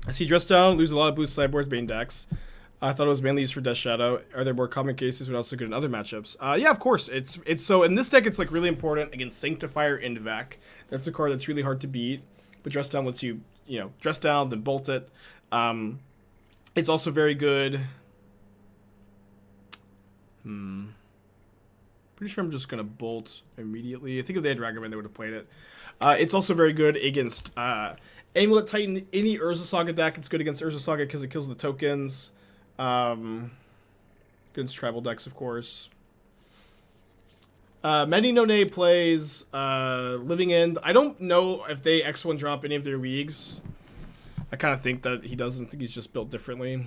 I see Dress Down, lose a lot of blue sideboards, main decks. I thought it was mainly used for Death Shadow. Are there more common cases but also good in other matchups? Yeah, of course. It's so in this deck it's like really important against Sanctifier and Vec. That's a card that's really hard to beat. But Dress Down lets you, dress down, then bolt it. It's also very good. Pretty sure I'm just gonna bolt immediately. I think if they had Ragavan, they would have played it. It's also very good against Amulet Titan. Any Urza Saga deck, it's good against Urza Saga because it kills the tokens. Against tribal decks, of course. Many No plays Living End. I don't know if they X1 drop any of their leagues. I kind of think that he doesn't. Think he's just built differently.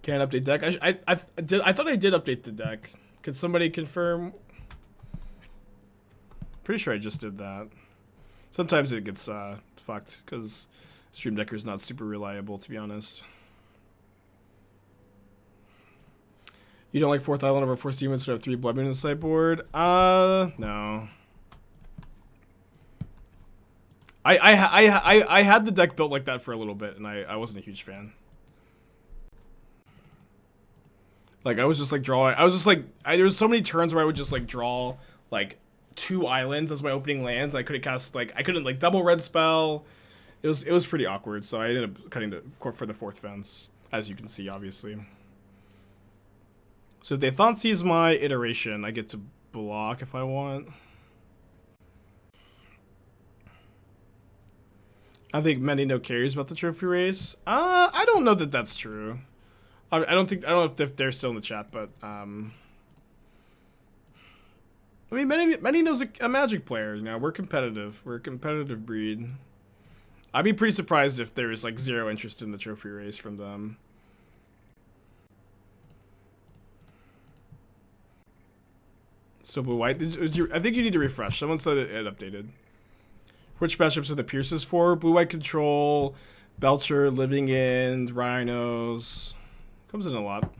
Can't update deck. I thought I did update the deck. Could somebody confirm? Pretty sure I just did that. Sometimes it gets fucked because Stream Decker's not super reliable, to be honest. You don't like 4th Island over 4 demons who have 3 Blood Moon in the sideboard? No. I had the deck built like that for a little bit, and I wasn't a huge fan. Like, I was just like drawing. I was just like, there was so many turns where I would just like draw like 2 islands as my opening lands. I couldn't cast like double red spell. It was pretty awkward, so I ended up cutting for the 4th fence, as you can see, obviously. So if they Thoughtseize my iteration, I get to block if I want. I think many cares about the trophy race. I don't know that that's true. I don't know if they're still in the chat, but I mean, many knows a Magic player. You know, we're competitive. We're a competitive breed. I'd be pretty surprised if there is like 0 interest in the trophy race from them. So blue white. I think you need to refresh. Someone said it updated. Which matchups are the Pierces for? Blue white control, Belcher, Living End, Rhinos. Comes in a lot.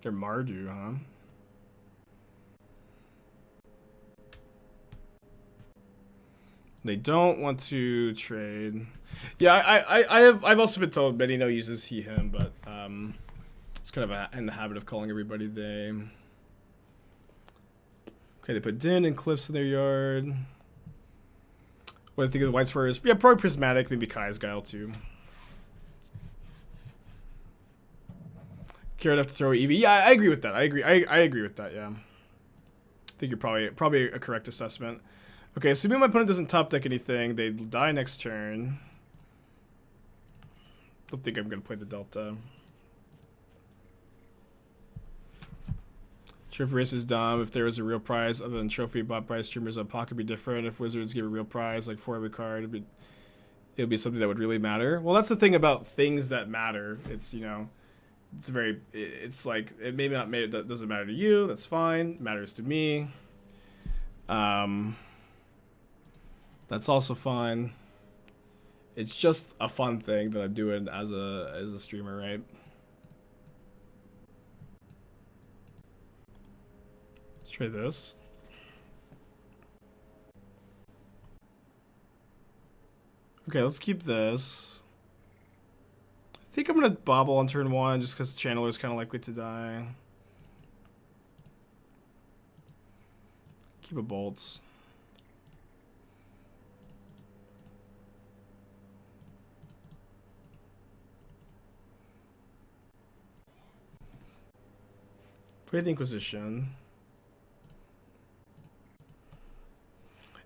They're Mardu, huh? They don't want to trade. Yeah, I've also been told Benny uses he him, but it's kind of in the habit of calling everybody they. Okay, they put Din and Cliffs in their yard. What do I think of the whites for is probably Prismatic, maybe Kai's Guile too. Care enough to throw Eevee? Yeah, I agree with that. I agree with that. Yeah, I think you're probably a correct assessment. Okay, assuming my opponent doesn't top deck anything, they die next turn. Don't think I'm gonna play the Delta. Trophy race is dumb. If there was a real prize other than trophy bought by streamers on pot could be different. If Wizards give a real prize, like for every card, it would be something that would really matter. Well, that's the thing about things that matter. It's, it's like, it may not it doesn't matter to you. That's fine. It matters to me. That's also fine. It's just a fun thing that I'm doing as a streamer, right? Let's try this. Okay, let's keep this. I think I'm gonna Bauble on turn 1 just because Channeler's kind of likely to die. Keep a Bolts. Play the Inquisition.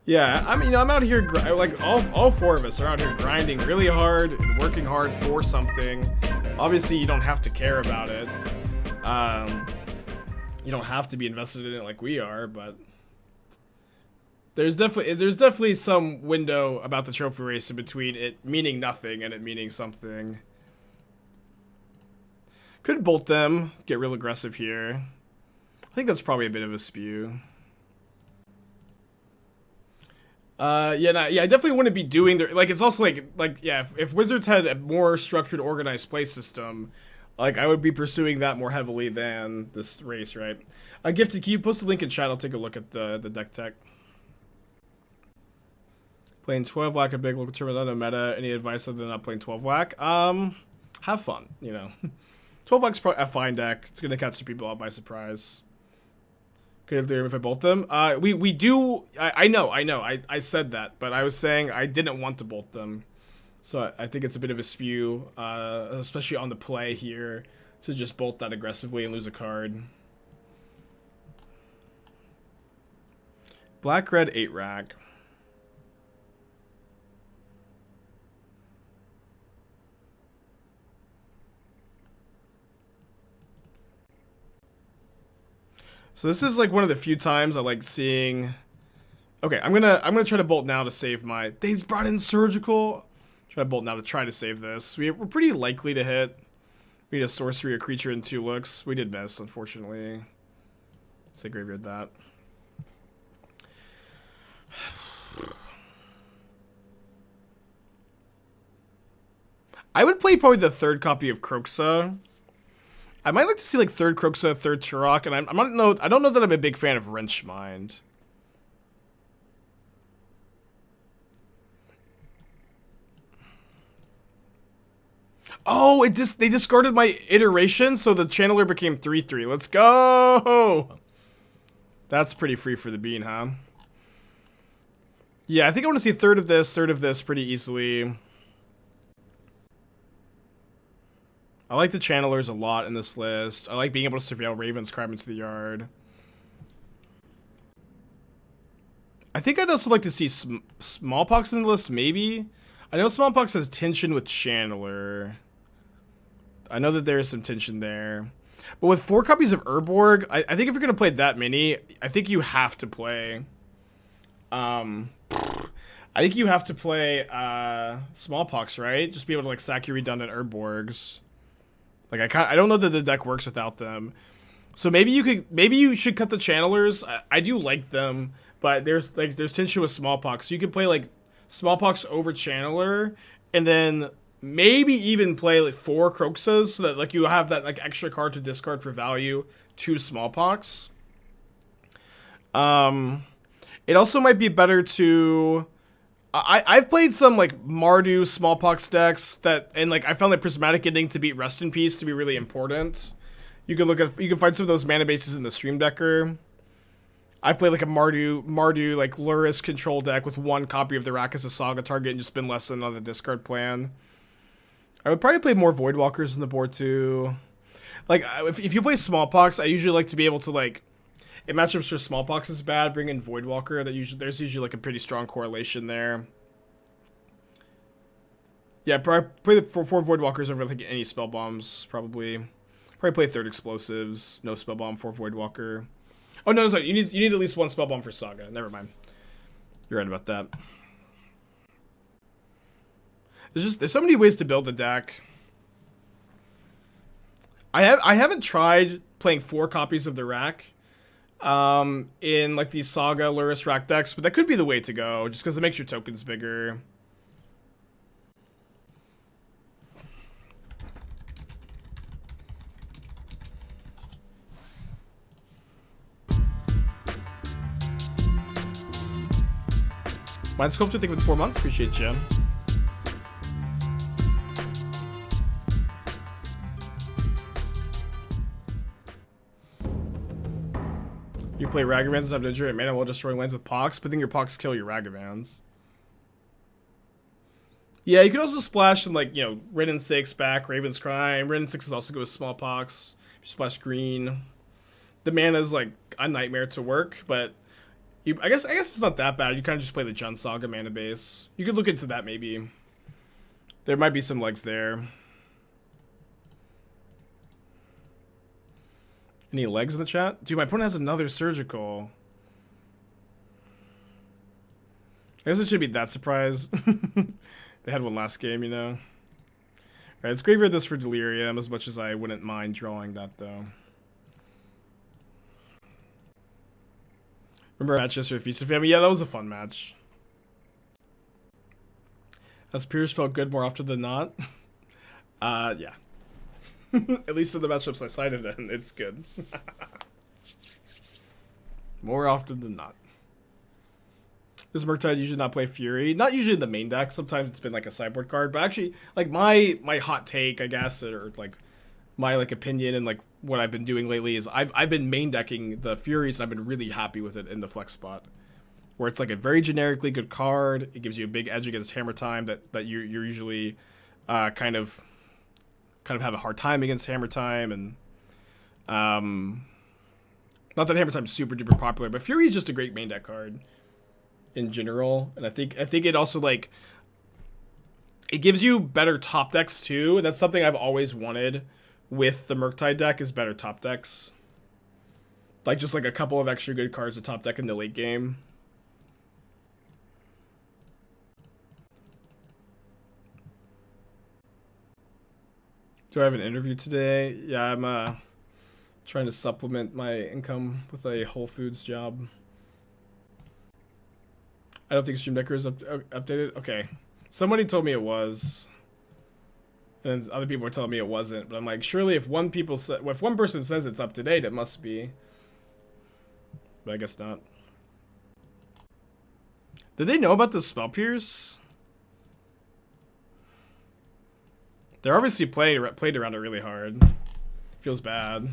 Yeah, I mean, I'm out here, like, all 4 of us are out here grinding really hard, working hard for something. Obviously, you don't have to care about it. You don't have to be invested in it like we are, but there's definitely some window about the trophy race in between it meaning nothing and it meaning something. Could bolt them, get real aggressive here. I think that's probably a bit of a spew. I definitely wouldn't be doing their, like, it's also like yeah, if Wizards had a more structured, organized play system, like, I would be pursuing that more heavily than this race, right? Gifted, can you post a link in chat? I'll take a look at the deck tech. Playing 12 whack a big local tournament on meta. Any advice other than not playing 12 whack? Have fun, you know. 12 whack's probably a fine deck. It's gonna catch the people out by surprise. Could I if I bolt them? We do. I know. I said that, but I was saying I didn't want to bolt them. So I think it's a bit of a spew, especially on the play here, to just bolt that aggressively and lose a card. Black red 8 rack. So this is like one of the few times I like seeing. Okay, I'm gonna try to bolt now to save my. They brought in surgical. Try to bolt now to try to save this. We're pretty likely to hit. We need a sorcery, a creature, and 2 looks. We did miss, unfortunately. Say graveyard that. I would play probably the 3rd copy of Kroxa. I might like to see like 3rd Kroxa, 3rd Turok, and I don't know that I'm a big fan of Wrenchmind. Oh, they discarded my iteration, so the channeler became 3/3. Let's go! That's pretty free for the bean, huh? Yeah, I think I want to see 3rd of this pretty easily. I like the channelers a lot in this list. I like being able to surveil Ravens, Crime into the yard. I think I'd also like to see Smallpox in the list, maybe. I know Smallpox has tension with Channeler. I know that there is some tension there. But with 4 copies of Urborg, I think if you're going to play that many, I think you have to play... I think you have to play Smallpox, right? Just be able to like sack your redundant Urborgs. Like I don't know that the deck works without them. So maybe you should cut the channelers. I do like them, but there's tension with Smallpox. So you could play like Smallpox over channeler, and then maybe even play like 4 Kroxas so that like you have that like extra card to discard for value to Smallpox. It also might be better to. I've played some like Mardu Smallpox decks and like I found like Prismatic Ending to beat Rest in Peace to be really important. You can find some of those mana bases in the Stream Decker. I've played like a Mardu like Luris control deck with 1 copy of the rack as a Saga target and just been less than on the discard plan. I would probably play more Voidwalkers in the board too. Like if you play Smallpox, I usually like to be able to like. In matchups where Smallpox is bad, bring in Voidwalker. There's usually like a pretty strong correlation there. Yeah, probably play 4 Voidwalkers over like any spell bombs. Probably play 3rd Explosives. No spell bomb, 4 Voidwalker. Oh no, sorry. You need at least 1 spell bomb for Saga. Never mind. You're right about that. There's so many ways to build a deck. I haven't tried playing 4 copies of the rack. In like these Saga Luris rack decks, but that could be the way to go, just because it makes your tokens bigger. Mind Sculptor, thank you for the 4 months. Appreciate you. You play Ragavans instead of Ninja and mana while destroying lands with Pox, but then your Pox kill your Ragavans. Yeah, you can also splash and like, you know, Rin and 6 back, Raven's Crime. Rin and 6 is also good with Smallpox. You splash green. The mana is like a nightmare to work, but I guess it's not that bad. You kind of just play the Jund Saga mana base. You could look into that maybe. There might be some legs there. Any legs in the chat? Dude, my opponent has another surgical. I guess it should be that surprise. They had one last game, you know. Alright, let's graveyard this for Delirium, as much as I wouldn't mind drawing that, though. Remember Manchester Feast of Family? Yeah, that was a fun match. Has Pierce felt good more often than not? Yeah. At least in the matchups I cited in, it's good. More often than not. This Murktide usually not play Fury. Not usually in the main deck. Sometimes it's been like a sideboard card. But actually, like my hot take, I guess, or like my like opinion and like what I've been doing lately is I've been main decking the Furies and I've been really happy with it in the flex spot. Where it's like a very generically good card. It gives you a big edge against Hammer Time that you're usually kind of have a hard time against Hammer Time, and not that Hammer Time's super duper popular, but Fury is just a great main deck card in general. And I think it also like it gives you better top decks too. That's something I've always wanted with the Murktide deck is better top decks. Like just like a couple of extra good cards to top deck in the late game. Do I have an interview today? Yeah, I'm trying to supplement my income with a Whole Foods job. I don't think Stream Decker is updated. Okay. Somebody told me it was. And then other people were telling me it wasn't. But I'm like, surely if one person says it's up to date, it must be. But I guess not. Did they know about the Spell Pierce? They're obviously played around it really hard. Feels bad.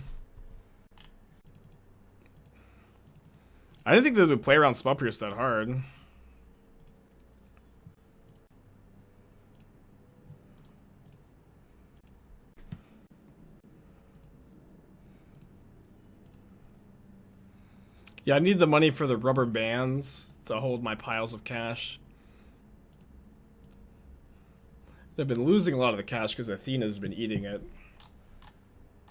I didn't think they would play around Spell Pierce that hard. Yeah, I need the money for the rubber bands to hold my piles of cash. I've been losing a lot of the cash because Athena's been eating it.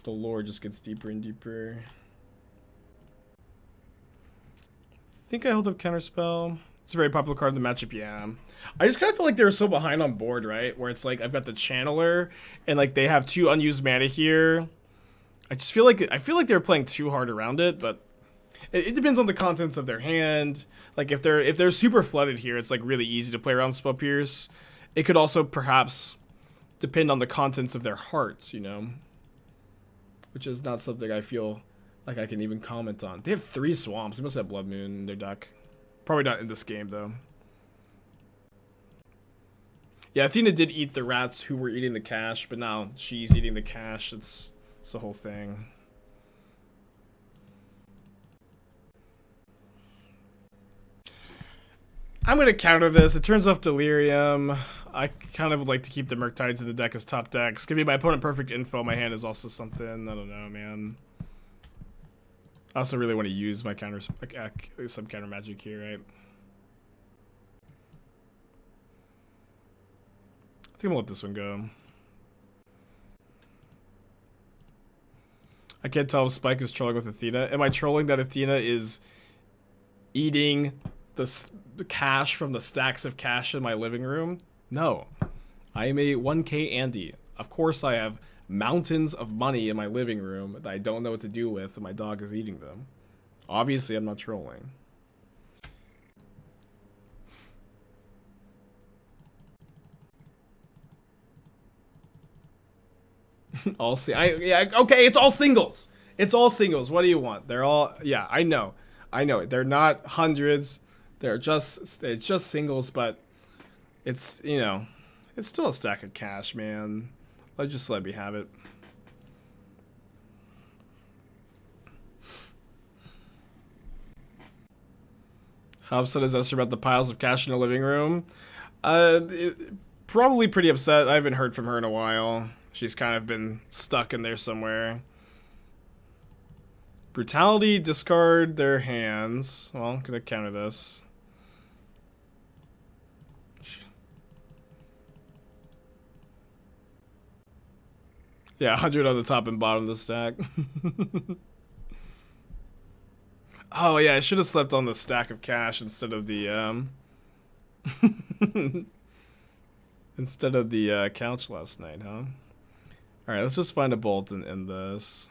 The lore just gets deeper and deeper. I think I held up Counterspell. It's a very popular card in the matchup, yeah. I just kind of feel like they were so behind on board, right? Where it's like I've got the Channeler and like they have 2 unused mana here. I feel like they're playing too hard around it, but it depends on the contents of their hand. Like if they're super flooded here, it's like really easy to play around Spell Pierce. It could also perhaps depend on the contents of their hearts, you know? Which is not something I feel like I can even comment on. They have 3 swamps. They must have Blood Moon in their deck. Probably not in this game, though. Yeah, Athena did eat the rats who were eating the cash, but now she's eating the cash. It's the whole thing. I'm going to counter this. It turns off Delirium. I kind of would like to keep the Murktides in the deck as top decks. Giving my opponent perfect info. My hand is also something. I don't know, man. I also really want to use my some counter magic here, right? I think I'm gonna let this one go. I can't tell if Spike is trolling with Athena. Am I trolling that Athena is eating the cash from the stacks of cash in my living room? No. I am a 1K Andy. Of course I have mountains of money in my living room that I don't know what to do with, and my dog is eating them. Obviously, I'm not trolling. Okay, it's all singles. It's all singles. What do you want? They're all, yeah, I know. They're not hundreds. It's just singles, but it's, you know, it's still a stack of cash, man. Just let me have it. How upset is Esther about the piles of cash in the living room? Probably pretty upset. I haven't heard from her in a while. She's kind of been stuck in there somewhere. Brutality, discard their hands. Well, I'm gonna counter this. Yeah, 100 on the top and bottom of the stack. Oh yeah, I should have slept on the stack of cash instead of the couch last night, huh? Alright, let's just find a bolt and end this.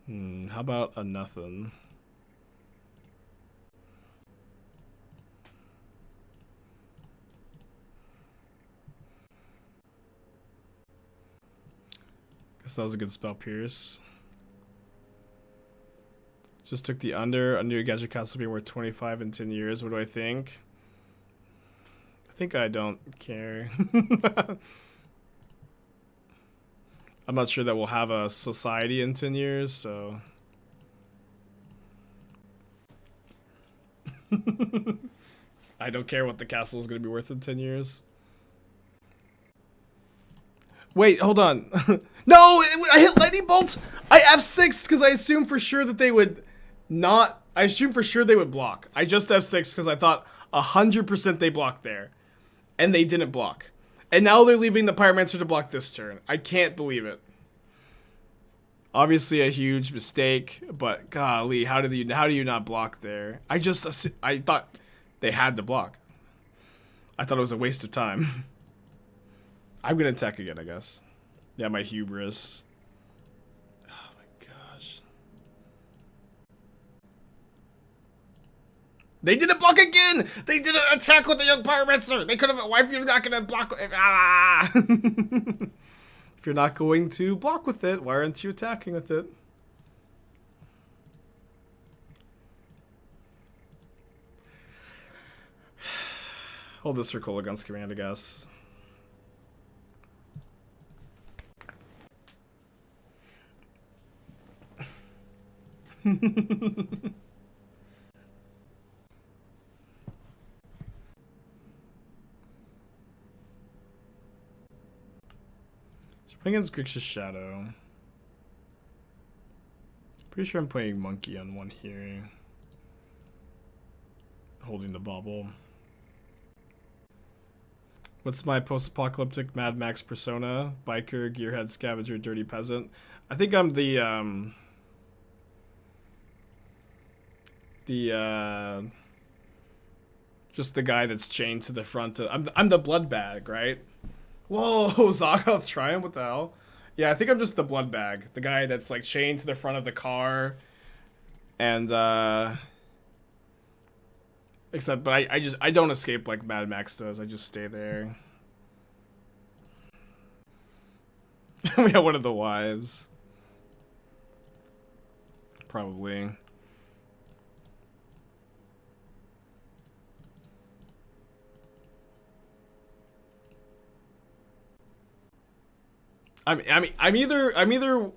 How about a nothing? Guess that was a good spell pierce. Just took the under. A new gadget cost will be worth 25 in 10 years. What do I think? I think I don't care. I'm not sure that we'll have a society in 10 years, so... I don't care what the castle is going to be worth in 10 years. Wait, hold on. No, I hit lightning bolt. I F6 because I assumed for sure that they would not. I assumed for sure they would block. I just F6 because I thought 100% they blocked there, and they didn't block. And now they're leaving the Pyromancer to block this turn. I can't believe it. Obviously a huge mistake, but golly, how do you not block there? I thought they had to block. I thought it was a waste of time. I'm gonna attack again, I guess. Yeah, my hubris. Oh my gosh. They didn't block again! They didn't attack with the young Pyromancer! They could have. Why if you're not gonna block? Ah! If you're not going to block with it, why aren't you attacking with it? Hold this for Kolaghan's command, I guess. So playing against Grixis Shadow. Pretty sure I'm playing Monkey on one here. Holding the Bauble. What's my post-apocalyptic Mad Max persona? Biker, gearhead, scavenger, dirty peasant. I think I'm just the guy that's chained to the front of, I'm the blood bag, right? Whoa, Zaggoth Triumph, what the hell? Yeah, I think I'm just the blood bag. The guy that's like chained to the front of the car. And except but I don't escape like Mad Max does. I just stay there. We have one of the wives. Probably. I'm either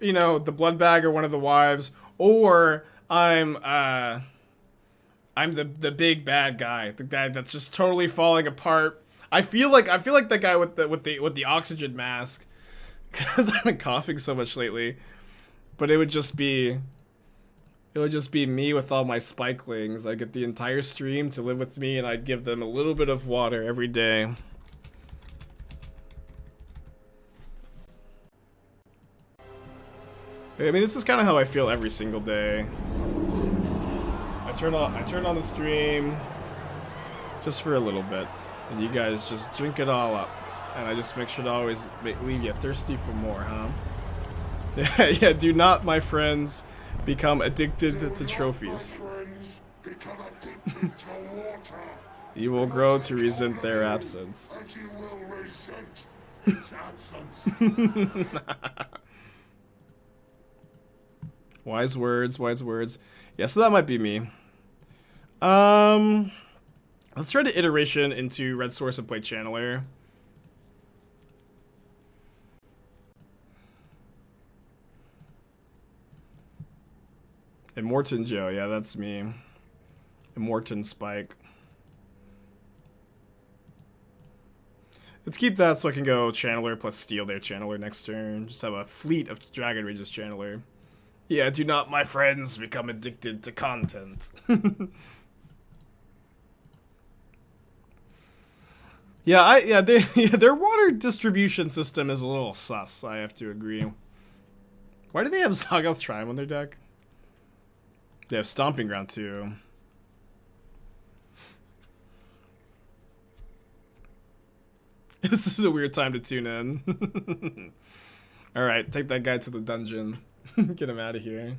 you know the blood bag or one of the wives, or I'm the big bad guy, the guy that's just totally falling apart. I feel like that guy with the oxygen mask, because I've been coughing so much lately. But it would just be me with all my spikelings. I get the entire stream to live with me, and I'd give them a little bit of water every day. I mean, this is kind of how I feel every single day. I turn on the stream just for a little bit, and you guys just drink it all up, and I just make sure to always leave you thirsty for more, huh? Yeah, do not, my friends, become addicted to trophies. You will grow to resent their absence. Wise words, wise words. Yeah, so that might be me. Let's try to iteration into Red Source and play Channeler. Immortan Joe, yeah, that's me. Immortan Spike. Let's keep that so I can go Channeler plus steal their Channeler next turn. Just have a fleet of Dragon Rage's Channeler. Yeah, do not, my friends, become addicted to content. Their water distribution system is a little sus, I have to agree. Why do they have Zaggoth Triumph on their deck? They have Stomping Ground too. This is a weird time to tune in. Alright, take that guy to the dungeon. Get him out of here.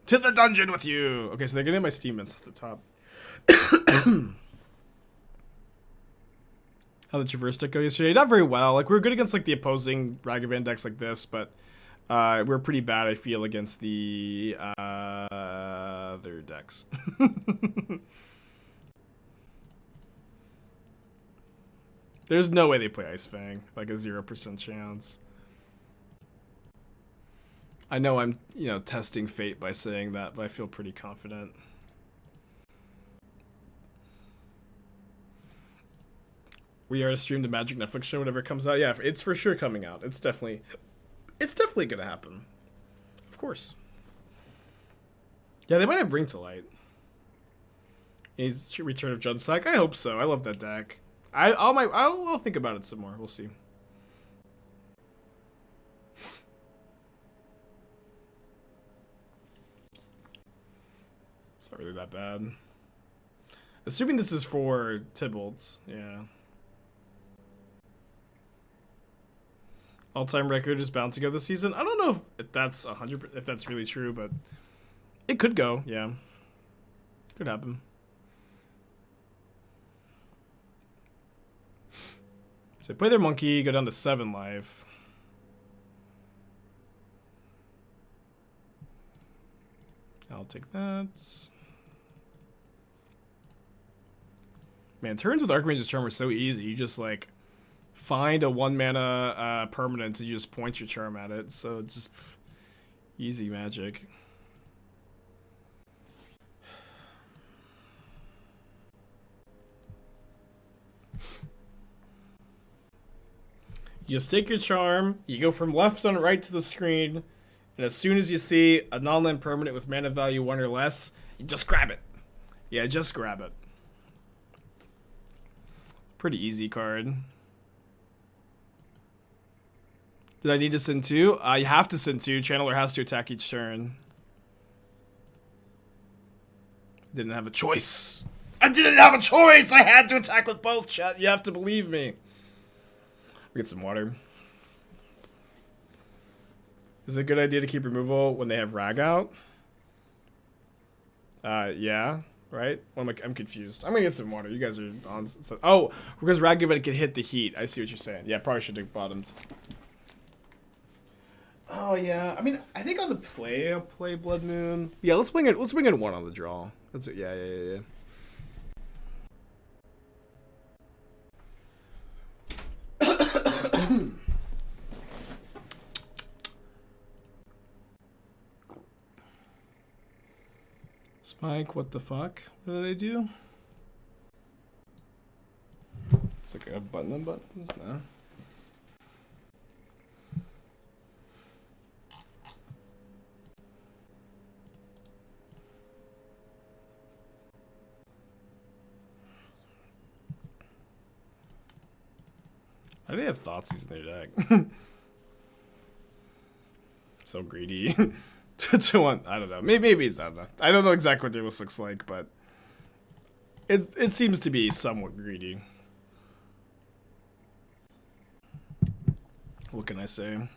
To the dungeon with you! Okay, so they're getting my Steam Mints off the top. How did Traverse deck go yesterday? Not very well. Like, we were good against, like, the opposing Ragavan decks like this, but We're pretty bad, I feel, against the other decks. There's no way they play Ice Fang, like a 0% chance. I know I'm, testing fate by saying that, but I feel pretty confident. We are to stream the Magic Netflix show whenever it comes out. Yeah, it's for sure coming out. It's definitely gonna happen. Of course. Yeah, they might have Bring to Light. Is Return of Junsack? I hope so. I love that deck. I'll think about it some more. We'll see. It's not really that bad. Assuming this is for Tybalt's, yeah. All-time record is bound to go this season. I don't know if that's 100%, if that's really true, but it could go. Yeah, could happen. So they play their monkey, go down to 7 life. I'll take that. Man, turns with Archmage's Charm are so easy. You just like find a 1 mana permanent and you just point your charm at it. So just easy magic. You just take your charm, you go from left on right to the screen, and as soon as you see a non-land permanent with mana value 1 or less, you just grab it. Yeah, just grab it. Pretty easy card. Did I need to send 2? You have to send 2. Channeler has to attack each turn. Didn't have a choice. I didn't have a choice! I had to attack with both, chat. You have to believe me. Get some water. Is it a good idea to keep removal when they have Rag out? Yeah, right? I'm confused. I'm gonna get some water. You guys are on. Oh, because Ragavan can hit the heat. I see what you're saying. Yeah, probably should have bottomed. Oh yeah. I mean, I think on the play I'll play Blood Moon. Yeah, let's bring in 1 on the draw. That's it. Yeah. Spike, what the fuck? What did I do? It's like a button on buttons? No. Why do they have Thoughtseize in their deck? So greedy. to one, I don't know. Maybe it's not enough. I don't know exactly what their list looks like, but it seems to be somewhat greedy. What can I say?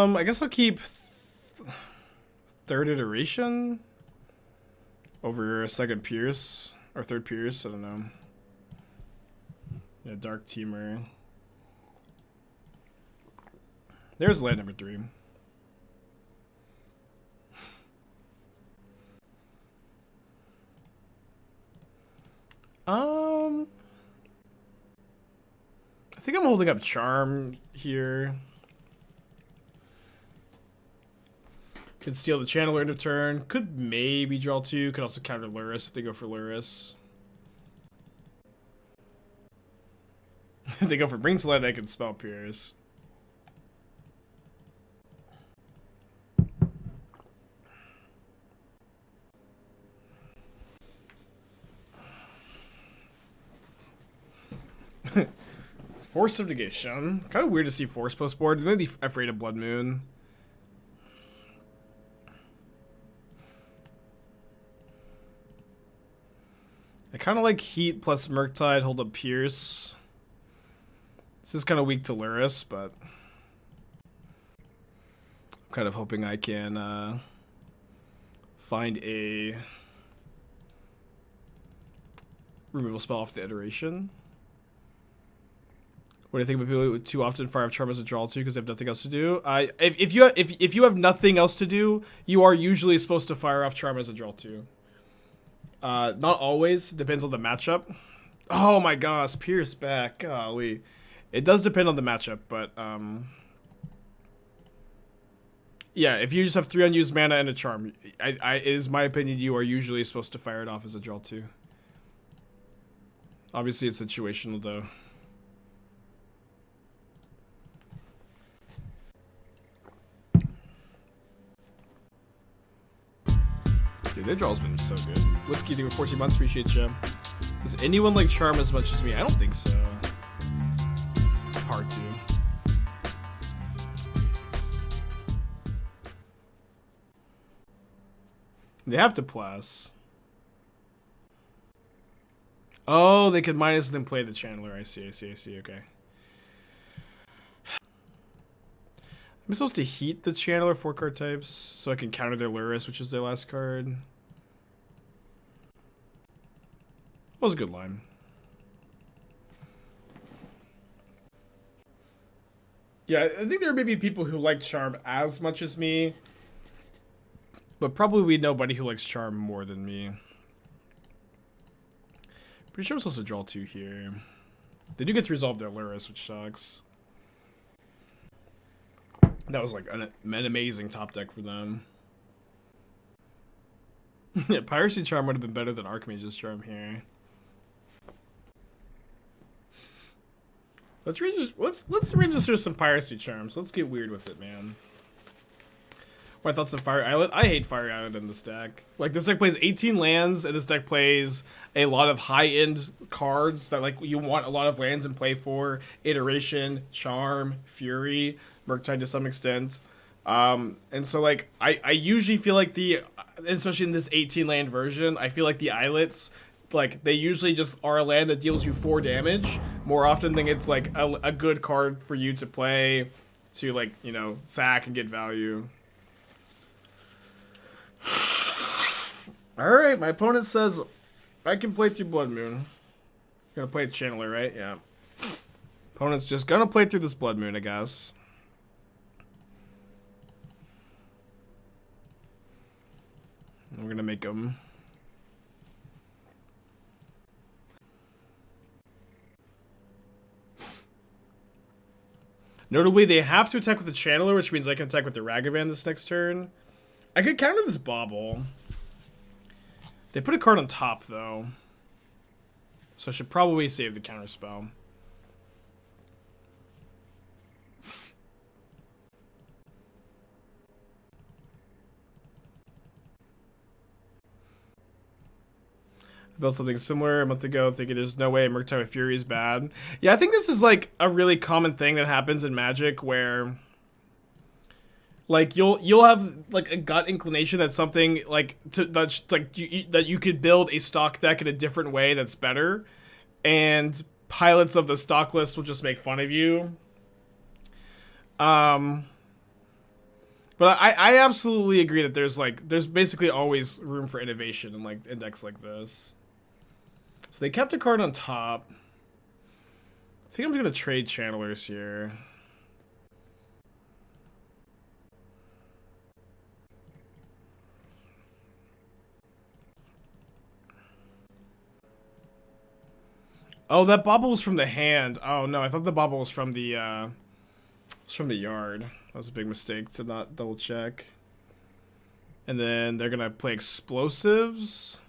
I guess I'll keep third iteration over a second Pierce or third Pierce. I don't know. Yeah, Dark Teamer. There's land number 3. I think I'm holding up Charm here. Can steal the Channeler into turn. Could maybe draw 2. Could also counter Luris if they go for Luris. If they go for Bring to Light, I can spell Pierce. Force Subjugation. Kind of weird to see Force post board. Maybe afraid of Blood Moon. I kind of like Heat plus Murktide, hold up Pierce. This is kind of weak to Luris, but I'm kind of hoping I can find a removal spell off the iteration. What do you think about people who too often fire off Charm as a draw too because they have nothing else to do? If you have nothing else to do, you are usually supposed to fire off Charm as a draw too. Not always. Depends on the matchup. Oh my gosh, Pierce back. Golly. It does depend on the matchup, but yeah, if you just have 3 unused mana and a Charm, it is my opinion you are usually supposed to fire it off as a draw too. Obviously it's situational though. Dude, their draw's been so good. Whiskey doing 14 months, appreciate you. Does anyone like Charm as much as me? I don't think so. It's hard to. They have to plus. Oh, they could minus and then play the Channeler. I see, okay. I'm supposed to heat the Channeler 4-card types so I can counter their Luris, which is their last card. That was a good line. Yeah, I think there may be people who like Charm as much as me, but probably nobody who likes Charm more than me. Pretty sure I'm supposed to draw 2 here. They do get to resolve their Luris, which sucks. That was like an amazing top deck for them. Yeah, Piracy Charm would have been better than Archmage's Charm here. Let's register some Piracy Charms. Let's get weird with it, man. My thoughts on Fire Island? I hate Fire Island in this deck. Like, this deck plays 18 lands, and this deck plays a lot of high-end cards that, like, you want a lot of lands in play for. Iteration, Charm, Fury, Murktide to some extent. And so, like, I usually feel like especially in this 18-land version, I feel like the Islets, like, they usually just are a land that deals you 4 damage. More often than it's, like, a good card for you to play to, like, you know, sack and get value. Alright, my opponent says I can play through Blood Moon. Gonna play Channeler, right? Yeah. Opponent's just gonna play through this Blood Moon, I guess. We're gonna make him. Notably, they have to attack with the Channeler, which means I can attack with the Ragavan this next turn. I could counter this Bauble. They put a card on top, though. So I should probably save the Counterspell. I built something similar a month ago, thinking there's no way Murktide with Fury is bad. Yeah, I think this is, like, a really common thing that happens in Magic, where... like you'll have like a gut inclination that something like that you could build a stock deck in a different way that's better, and pilots of the stock list will just make fun of you. But I absolutely agree that there's basically always room for innovation in like decks like this. So they kept a card on top. I think I'm gonna trade Channelers here. Oh, that Bauble was from the hand. Oh no, I thought the Bauble was from the yard. That was a big mistake to not double check. And then they're gonna play explosives.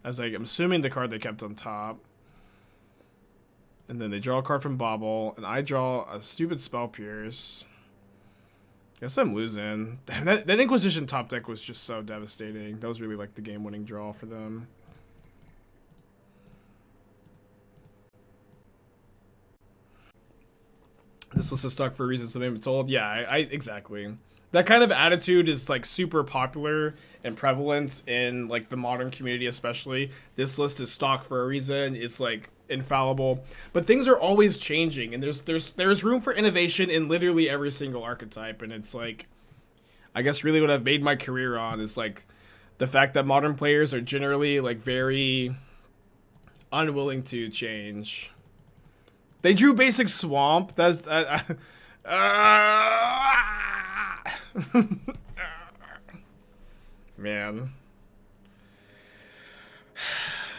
As I'm assuming the card they kept on top. And then they draw a card from Bauble, and I draw a stupid Spell Pierce. Guess I'm losing. That Inquisition top deck was just so devastating. That was really like the game-winning draw for them. This list is stuck for reasons that they've been told. Yeah, I exactly. That kind of attitude is like super popular and prevalent in like the modern community, especially. This list is stock for a reason. It's like infallible, but things are always changing, and there's room for innovation in literally every single archetype. And it's like, I guess really what I've made my career on is like the fact that modern players are generally like very unwilling to change. They drew basic swamp. That's man.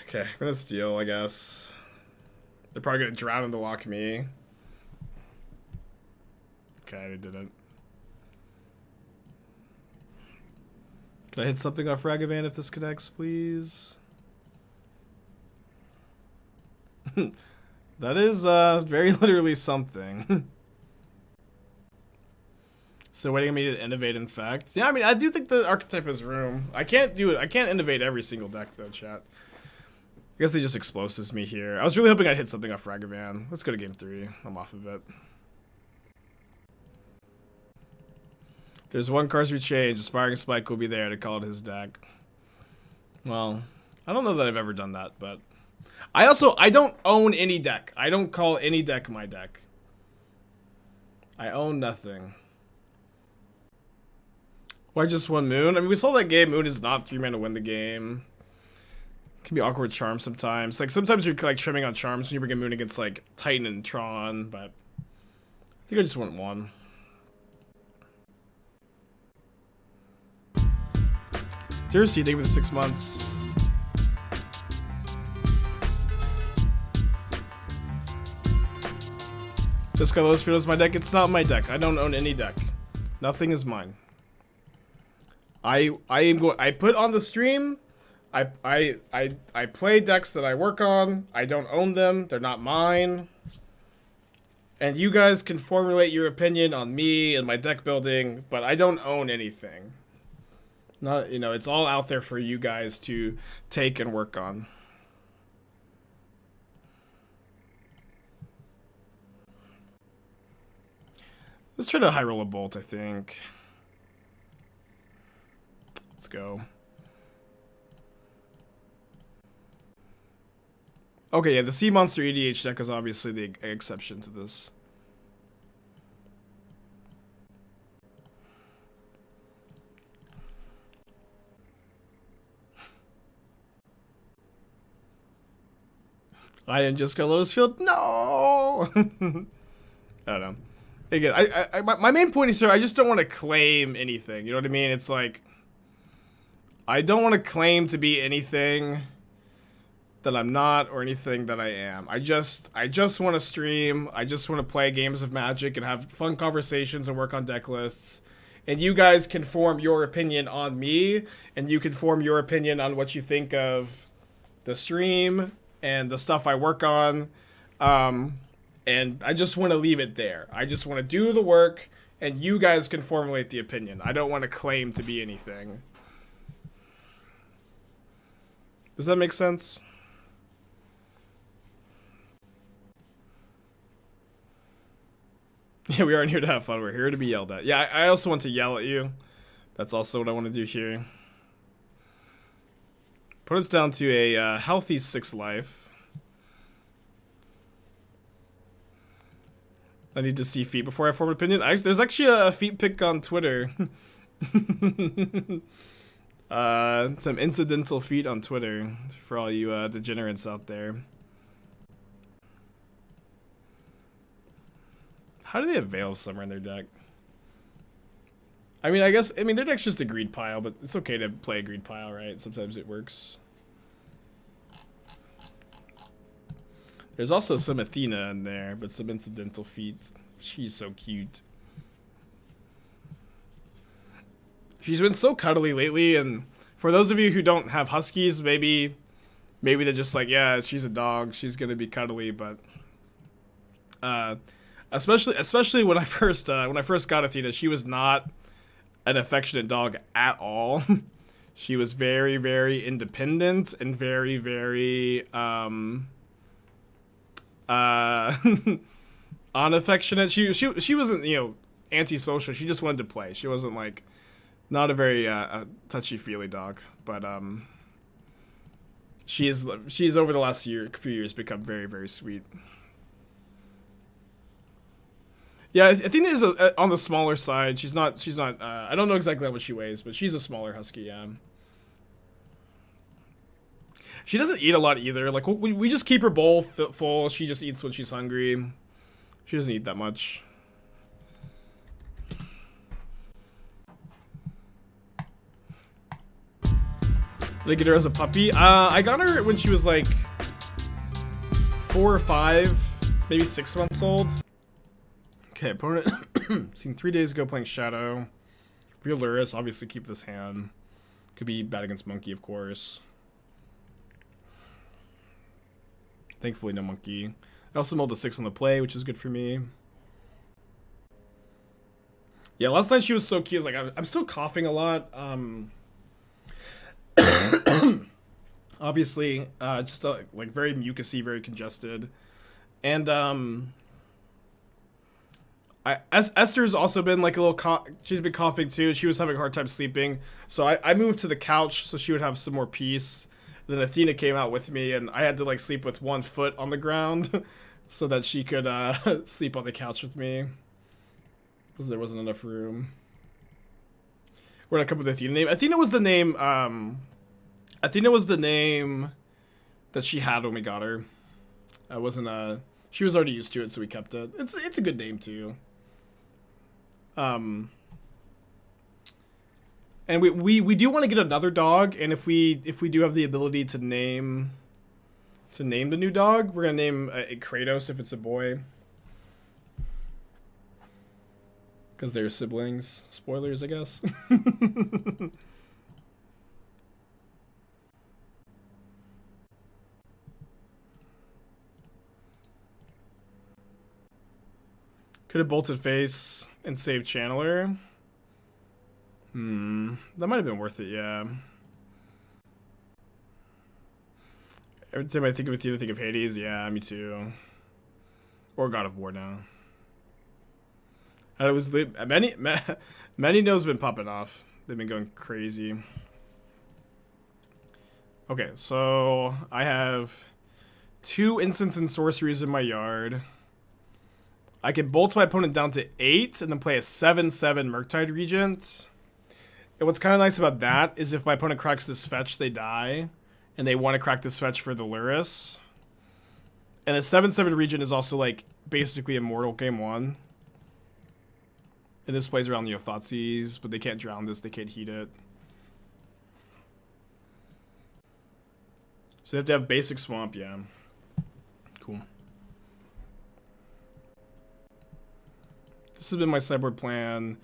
Okay, I'm gonna steal, I guess. They're probably gonna drown and lock me. Okay, they didn't. Can I hit something off Ragavan if this connects, please? That is very literally something. So waiting on me to innovate, in fact. Yeah, I mean, I do think the archetype has room. I can't do it. I can't innovate every single deck, though, chat. I guess they just explosives me here. I was really hoping I'd hit something off Ragavan. Let's go to game 3. I'm off of it. If there's one card we change, Aspiring Spike will be there to call it his deck. Well, I don't know that I've ever done that, but... I don't own any deck. I don't call any deck my deck. I own nothing. Why just one Moon? I mean, we saw that game. Moon is not 3 mana to win the game. It can be awkward with Charm sometimes. Like, sometimes you're, like, trimming on Charms when you bring a Moon against, like, Titan and Tron, but... I think I just want one. Seriously, thank you for the 6 months. Just got those feels my deck. It's not my deck. I don't own any deck. Nothing is mine. I put on the stream. I play decks that I work on. I don't own them. They're not mine. And you guys can formulate your opinion on me and my deck building, but I don't own anything. Not, you know, it's all out there for you guys to take and work on. Let's try to high roll a bolt, I think. Let's go. Okay, yeah, the Sea Monster EDH deck is obviously the exception to this. I didn't just go Lotus Field. No! I don't know. Again, my main point is here, I just don't want to claim anything. You know what I mean? It's like, I don't want to claim to be anything that I'm not or anything that I am. I just want to stream. I just want to play games of Magic and have fun conversations and work on deck lists. And you guys can form your opinion on me, and you can form your opinion on what you think of the stream and the stuff I work on. And I just want to leave it there. I just want to do the work, and you guys can formulate the opinion. I don't want to claim to be anything. Does that make sense? Yeah, we aren't here to have fun. We're here to be yelled at. Yeah, I also want to yell at you. That's also what I want to do here. Put us down to a healthy 6 life. I need to see feet before I form an opinion. There's actually a feet pic on Twitter. Some incidental feet on Twitter for all you degenerates out there. How do they have Veil Summer in their deck? I mean, their deck's just a greed pile, but it's okay to play a greed pile, right? Sometimes it works. There's also some Athena in there, but some incidental feet. She's so cute. She's been so cuddly lately, and for those of you who don't have huskies, maybe they're just like, yeah, she's a dog, she's gonna be cuddly, but especially when I first got Athena, she was not an affectionate dog at all. She was very, very independent and very, very unaffectionate. She wasn't, you know, antisocial. She just wanted to play. She wasn't like, not a very touchy-feely dog, but She's over the last few years become very, very sweet. Yeah, I think it is on the smaller side. She's not. I don't know exactly how much she weighs, but she's a smaller husky. Yeah. She doesn't eat a lot either. Like we just keep her bowl full. She just eats when she's hungry. She doesn't eat that much. Did I get her as a puppy? I got her when she was like 4 or 5, maybe 6 months old. Okay, opponent seen 3 days ago playing Shadow. Real Luris, obviously keep this hand. Could be bad against Monkey, of course. Thankfully, no Monkey. I also mulled a 6 on the play, which is good for me. Yeah, last night she was so cute. Like, I'm still coughing a lot. Obviously, just like very mucusy, very congested. And Esther's also been like a little she's been coughing too. She was having a hard time sleeping, so I moved to the couch so she would have some more peace. Then Athena came out with me, and I had to like sleep with 1 foot on the ground so that she could sleep on the couch with me because there wasn't enough room. Where did I come up with Athena name? Athena was the name. Athena was the name that she had when we got her. I wasn't. She was already used to it, so we kept it. It's a good name too. And we do want to get another dog, and if we do have the ability to name the new dog, we're gonna name Kratos if it's a boy, because they're siblings. Spoilers, I guess. Could have bolted face and saved Channeler. That might have been worth it, yeah. Every time I think of Athena, I think of Hades. Yeah, me too. Or God of War now. And it was many no's been popping off. They've been going crazy. Okay, so I have 2 instants and sorceries in my yard. I can bolt my opponent down to 8 and then play a 7/7 Murktide Regent. And what's kind of nice about that is if my opponent cracks this fetch, they die. And they want to crack this fetch for the Luris. And the 7/7 Regent is also like basically immortal game 1. And this plays around the Thoughtseize, but they can't drown this, they can't heat it. So they have to have basic swamp, yeah. Cool. This has been my sideboard plan.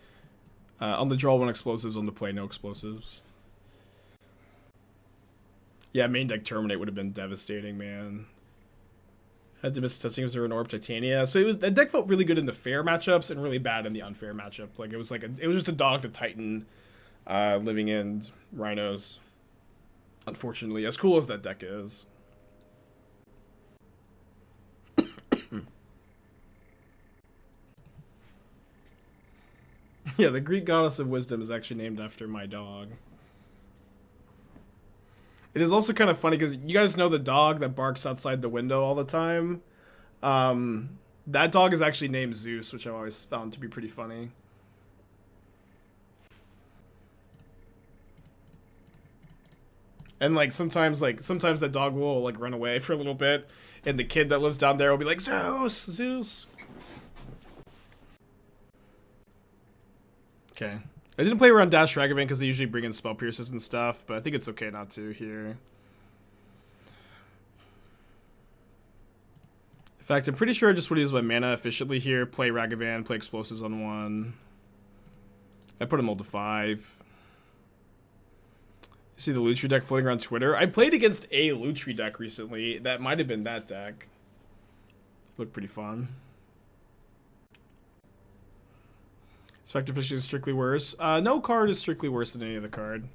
On the draw, 1 explosives, on the play, no explosives. Yeah, main deck Terminate would have been devastating, man. Had to miss testing as an Orb Titania. So the deck felt really good in the fair matchups and really bad in the unfair matchup. Like it was just a dog to Titan living in Rhinos. Unfortunately, as cool as that deck is. Yeah, the Greek goddess of wisdom is actually named after my dog. It is also kind of funny because you guys know the dog that barks outside the window all the time. That dog is actually named Zeus, which I've always found to be pretty funny. And sometimes that dog will like run away for a little bit, and the kid that lives down there will be like, Zeus, Zeus. Okay. I didn't play around Dash Ragavan because they usually bring in Spell Pierces and stuff, but I think it's okay not to here. In fact, I'm pretty sure I just want to use my mana efficiently here. Play Ragavan, play Explosives on 1. I put him all to 5. You see the Lutri deck floating around Twitter? I played against a Lutri deck recently. That might have been that deck. Looked pretty fun. Spectre Fish is strictly worse. No card is strictly worse than any other card.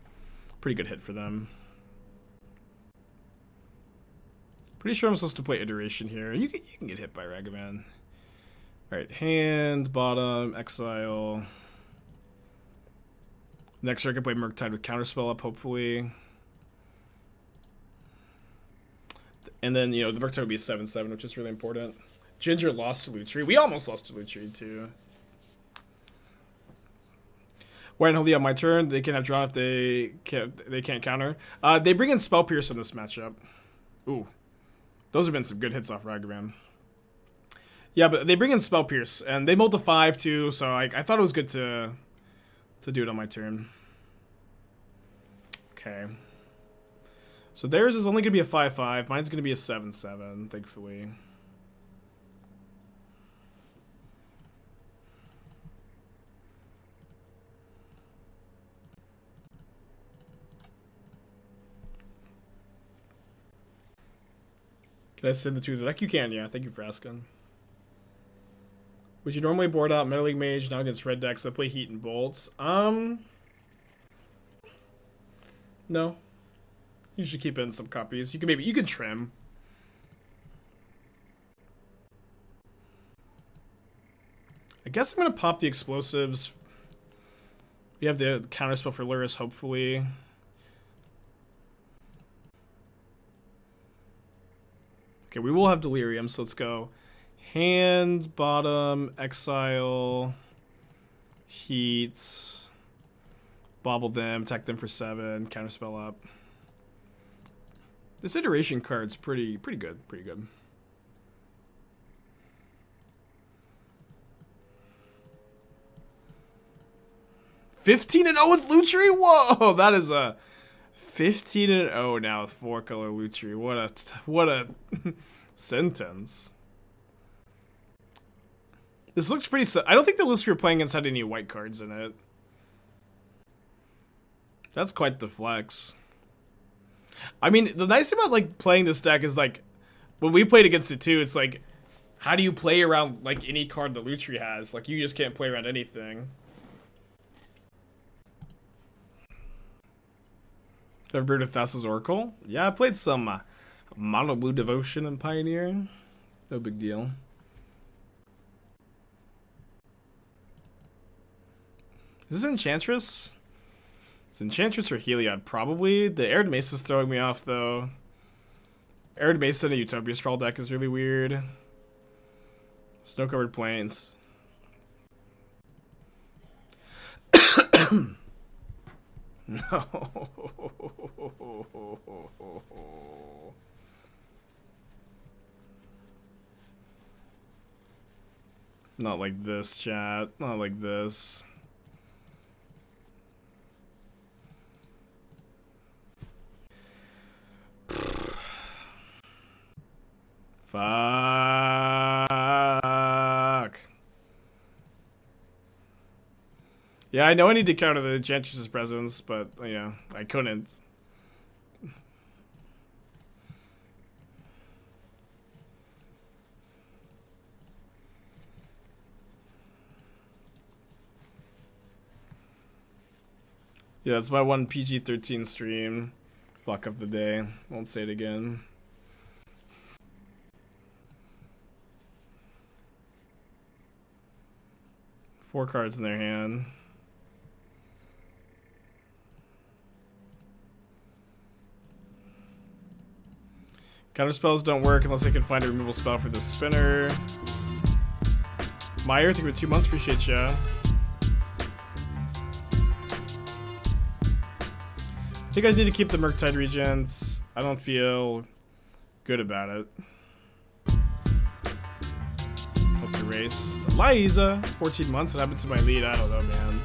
Pretty good hit for them. Pretty sure I'm supposed to play Iteration here. You can get hit by Ragavan. Alright, hand, bottom, exile. Next turn I can play Murktide with Counterspell up, hopefully. And then, you know, the Murktide would be a 7/7, which is really important. Ginger lost to Lutri. We almost lost to Lutri, too. White and Holy on my turn. They can have drawn if they can't counter. They bring in Spell Pierce in this matchup. Ooh. Those have been some good hits off Ragavan. Yeah, but they bring in Spell Pierce, and they multi 5 too, so I thought it was good to do it on my turn. Okay. So theirs is only going to be a 5/5. Mine's going to be a 7/7, thankfully. Can I send the two of the deck? You can, yeah. Thank you for asking. Would you normally board out Metal League Mage now against red decks that play Heat and Bolts? No. You should keep in some copies. You can trim. I guess I'm gonna pop the explosives. We have the counterspell for Luris, hopefully. Okay, we will have Delirium, so let's go. Hand, bottom, exile, heat, bauble them, attack them for 7, counterspell up. This iteration card's pretty good, 15-0 with Lutri? Whoa, that is a 15-0 now with 4-color Lutri. What a sentence. This looks pretty. I don't think the list we were playing against had any white cards in it. That's quite the flex. I mean, the nice thing about like playing this deck is like when we played against it too. It's like, how do you play around like any card that Lutri has? Like you just can't play around anything. Ever brewed with Thassa's Oracle? Yeah, I played some Mono Blue Devotion and Pioneer. No big deal. Is this Enchantress? It's Enchantress or Heliod, probably. The Arid Mesa is throwing me off, though. Arid Mesa in a Utopia Sprawl deck is really weird. Snow-covered plains. No. Not like this, chat. Not like this. Fuck. Yeah, I know I need to counter the Enchantress's presence, but yeah, I couldn't. Yeah, it's my one PG-13 stream. Fuck of the day. Won't say it again. Four cards in their hand. Counterspells don't work unless I can find a removal spell for the spinner. Meyer, thank you for 2 months. Appreciate ya. I think I need to keep the Murktide Regents. I don't feel good about it. Hope to race. Liza, 14 months. What happened to my lead? I don't know, man.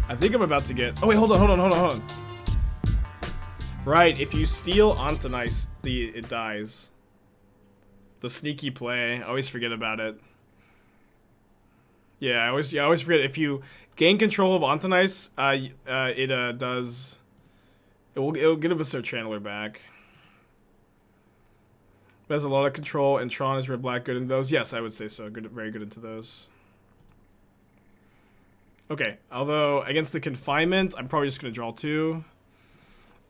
I think I'm about to get. Oh wait, hold on. Right, if you steal Antonice, it dies. The sneaky play. I always forget about it. Yeah, I always forget. If you gain control of Antonice, it does. It'll give us our channeler back. It has a lot of control, and Tron is red black good in those. Yes, I would say so. Good, very good into those. Okay, although against the confinement, I'm probably just gonna draw 2.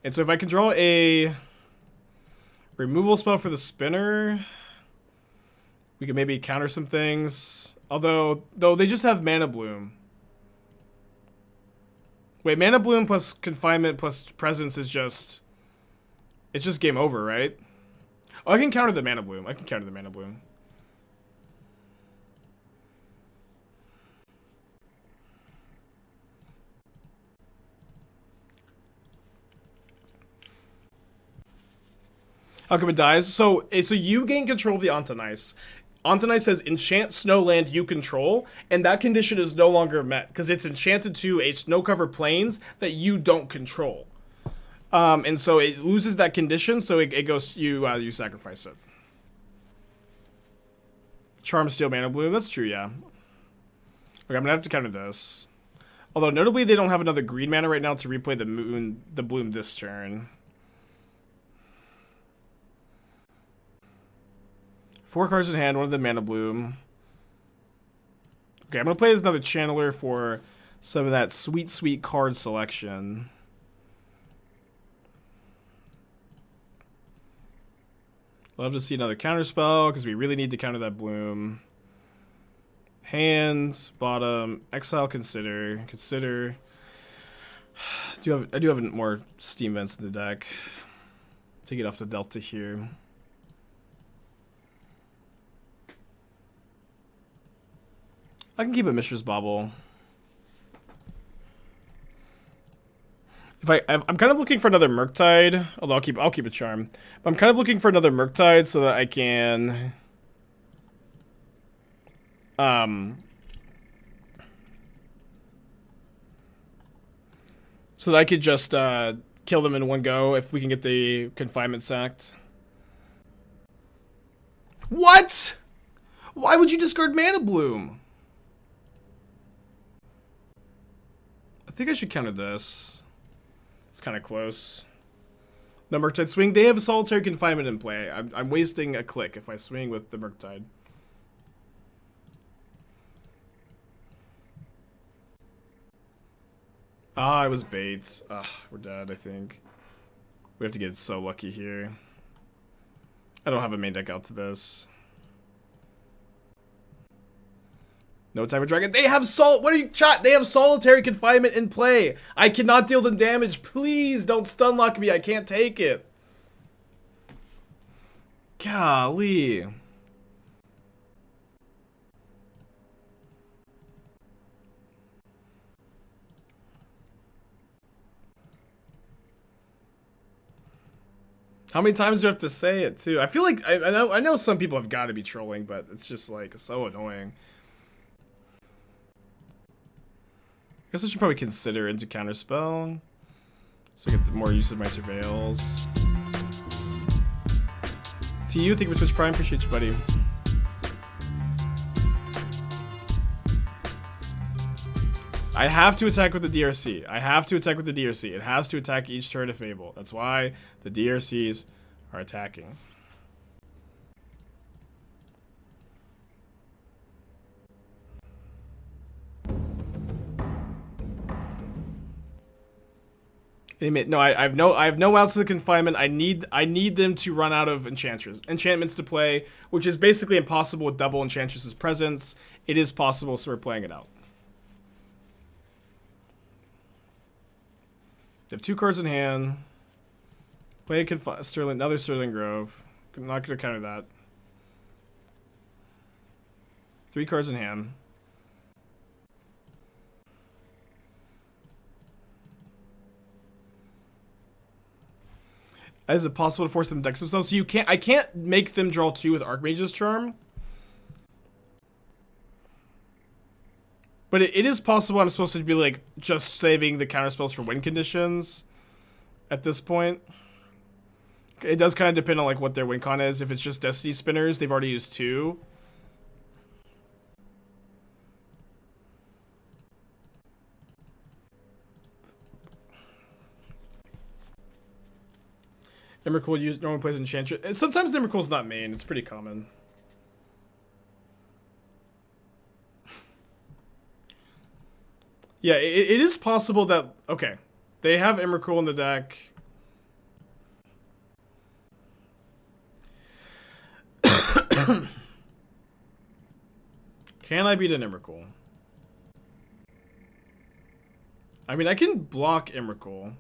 And so if I can draw a removal spell for the spinner, we can maybe counter some things. Although they just have Mana Bloom. Wait, Mana Bloom plus Confinement plus Presence is just... It's just game over, right? Oh, I can counter the Mana Bloom. I can counter the Mana Bloom. How come it dies? So you gain control of the Antonice. Antonice says enchant snowland you control, and that condition is no longer met because it's enchanted to a snow-covered plains that you don't control. And so it loses that condition, so it goes, you sacrifice it. Charm, Steel, Mana Bloom, that's true, yeah. Okay, I'm gonna have to counter this. Although, notably, they don't have another green mana right now to replay the Bloom this turn. 4 cards in hand, one of them Mana Bloom. Okay, I'm gonna play as another Channeler for some of that sweet, sweet card selection. Love to see another Counterspell, because we really need to counter that Bloom. Hand, bottom, exile, consider. I do have more Steam Vents in the deck. Take it off the Delta here. I can keep a Mishra's Bauble. I'm kind of looking for another Murktide, although I'll keep a Charm. But I'm kind of looking for another Murktide so that I can so that I could just kill them in one go if we can get the confinement sacked. What? Why would you discard Mana Bloom? I think I should counter this. It's kind of close. The Murktide swing. They have Solitary Confinement in play. I'm wasting a click if I swing with the Murktide. Ah, it was bait. Ugh, we're dead, I think. We have to get so lucky here. I don't have a main deck out to this. No type of dragon. They have what are you, chat? They have Solitary Confinement in play. I cannot deal them damage. Please don't stun lock me. I can't take it. Golly. How many times do I have to say it too? I feel like I know some people have got to be trolling, but it's just like so annoying. I guess I should probably consider into Counterspell, so I get the more use of my Surveils. To you, thank you for Twitch Prime. Appreciate you, buddy. I have to attack with the DRC. I have to attack with the DRC. It has to attack each turn of Fable. That's why the DRCs are attacking. No, I have no outs to the confinement. I need them to run out of enchantments to play, which is basically impossible with double Enchantress's presence. It is possible, so we're playing it out. They have 2 cards in hand. Play another Sterling Grove. I'm not gonna counter that. 3 cards in hand. Is it possible to force them to dex themselves? So I can't make them draw 2 with Archmage's Charm. But it is possible I'm supposed to be like just saving the counterspells for win conditions at this point. It does kind of depend on like what their win con is. If it's just Destiny Spinners, they've already used 2. Emrakul normally plays Enchantress. Sometimes Emrakul's not main. It's pretty common. Yeah, it is possible that... Okay. They have Emrakul in the deck. Can I beat an Emrakul? I mean, I can block Emrakul.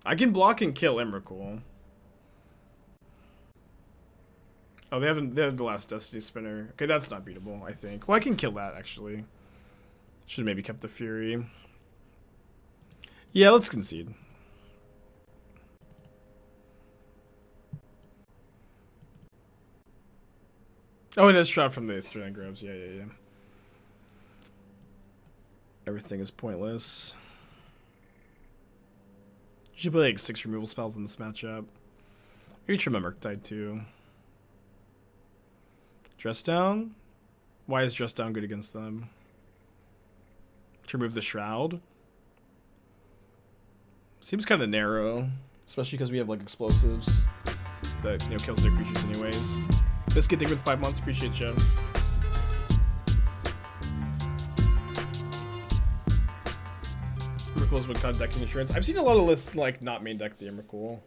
I can block and kill Emrakul. Oh, they have the last Destiny Spinner. Okay, that's not beatable, I think. Well, I can kill that, actually. Should have maybe kept the Fury. Yeah, let's concede. Oh, it is shot from the Strand Groves. Yeah. Everything is pointless. You should play like 6 removal spells in this matchup. Maybe trim a Murktide too. Dress Down? Why is Dress Down good against them? To remove the Shroud? Seems kind of narrow. Especially because we have like explosives that, you know, kills their creatures anyways. Biscuit, thank you for the 5 months. Appreciate you. Emrakul's Murktide decking insurance. I've seen a lot of lists like not main deck the Emrakul.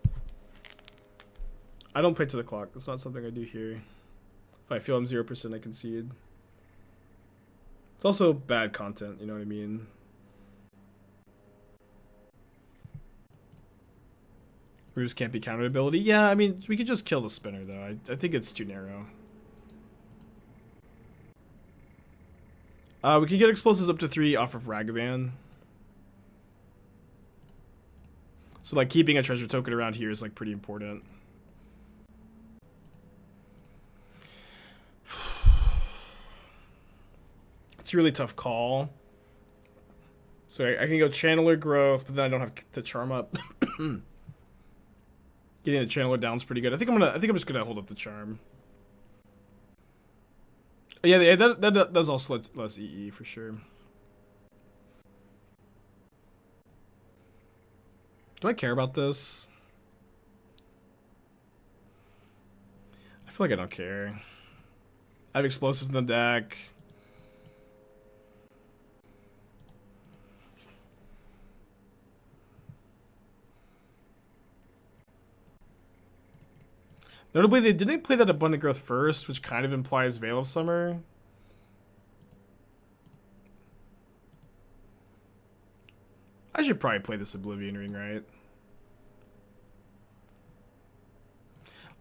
I don't play to the clock. That's not something I do here. If I feel I'm 0%, I concede. It's also bad content, you know what I mean? Brews can't be counter ability. Yeah, I mean, we could just kill the spinner, though. I think it's too narrow. We can get explosives up to 3 off of Ragavan. So, like, keeping a treasure token around here is, like, pretty important. It's a really tough call. So I can go Channeler Growth, but then I don't have the Charm up. Getting the Channeler down is pretty good. I think I'm just gonna hold up the Charm. Yeah, that does also less EE for sure. Do I care about this? I feel like I don't care. I have explosives in the deck. Notably, they didn't play that Abundant Growth first, which kind of implies Veil of Summer. I should probably play this Oblivion Ring, right?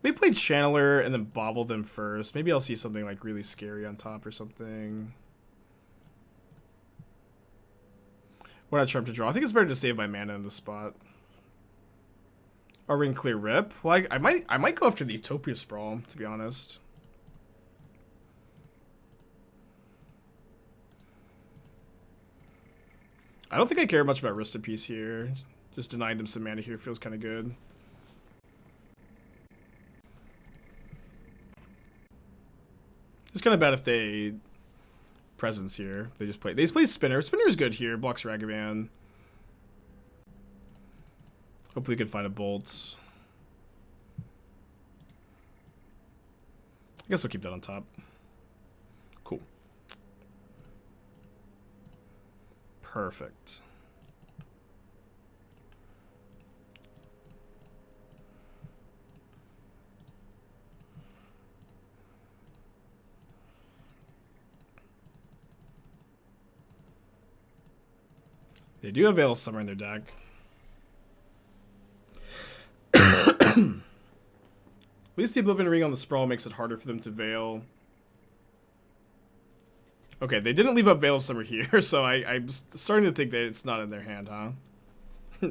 We played Channeler and then Bauble them first. Maybe I'll see something like really scary on top or something. We're not Charmed to draw. I think it's better to save my mana in this spot. Or Ring Clear Rip. Well, I might go after the Utopia Sprawl, to be honest. I don't think I care much about Wrist of Peace here. Just denying them some mana here feels kind of good. It's kind of bad if they presence here. They just play Spinner. Spinner is good here. Blocks Ragavan. Hopefully we can find a bolt. I guess I'll keep that on top. Cool. Perfect. They do have Veil of Summer in their deck. At least the Oblivion Ring on the Sprawl makes it harder for them to Veil. Okay, they didn't leave up Veil of Summer here, so I'm starting to think that it's not in their hand, huh?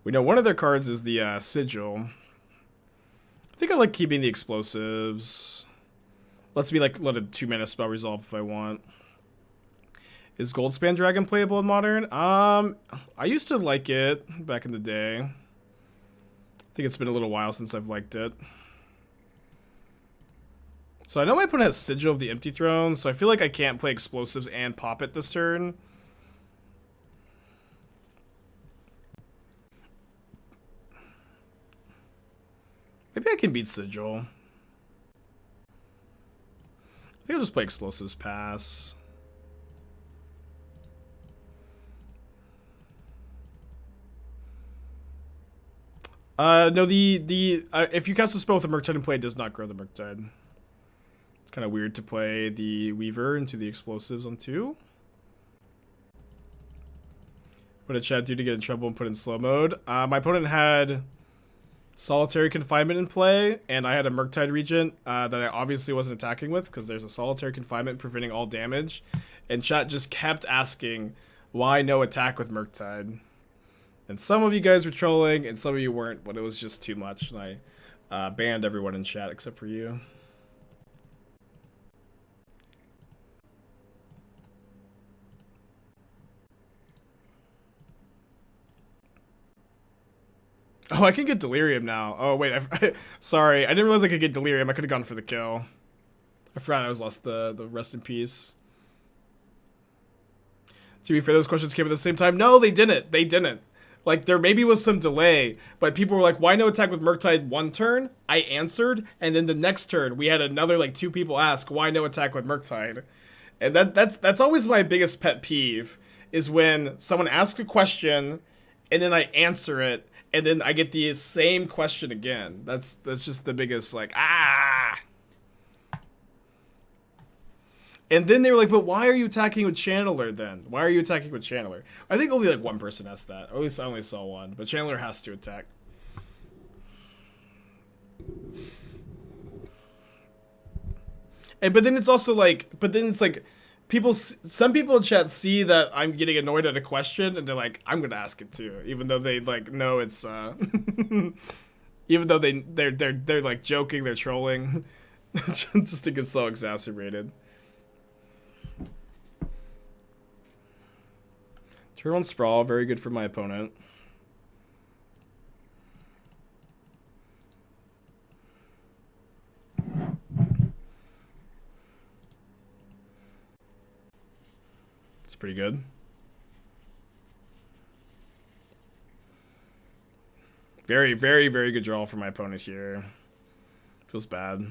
We know one of their cards is the Sigil. I think I like keeping the explosives. Lets me like let a 2-mana spell resolve if I want. Is Goldspan Dragon playable in Modern? I used to like it back in the day. I think it's been a little while since I've liked it. So I know my opponent has Sigil of the Empty Throne, so I feel like I can't play explosives and pop it this turn. Maybe I can beat Sigil. I think I'll just play explosives pass. No, if you cast a spell with a Murktide in play, it does not grow the Murktide. It's kind of weird to play the Weaver into the explosives on 2. What What did chat do to get in trouble and put in slow mode? My opponent had solitary confinement in play, and I had a Murktide Regent that I obviously wasn't attacking with because there's a solitary confinement preventing all damage. And chat just kept asking, why no attack with Murktide? And some of you guys were trolling, and some of you weren't, but it was just too much. And I banned everyone in chat except for you. Oh, I can get Delirium now. Oh, wait. Sorry. I didn't realize I could get Delirium. I could have gone for the kill. I forgot I was lost the rest in peace. To be fair, those questions came at the same time. No, they didn't. They didn't. Like, there maybe was some delay, but people were like, why no attack with Murktide one turn? I answered, and then the next turn, we had another, like, 2 people ask, why no attack with Murktide? And that's always my biggest pet peeve, is when someone asks a question, and then I answer it, and then I get the same question again. That's just the biggest, like, ah! And then they were like, but why are you attacking with Channeler then? Why are you attacking with Channeler? I think only like one person asked that. Or at least I only saw one. But Channeler has to attack. And but then it's also like, some people in chat see that I'm getting annoyed at a question and they're like, I'm gonna ask it too, even though they like know it's even though they're like joking, they're trolling. Just to get so exacerbated. Turn 1 Sprawl, very good for my opponent. It's pretty good. Very, very, very good draw for my opponent here. Feels bad.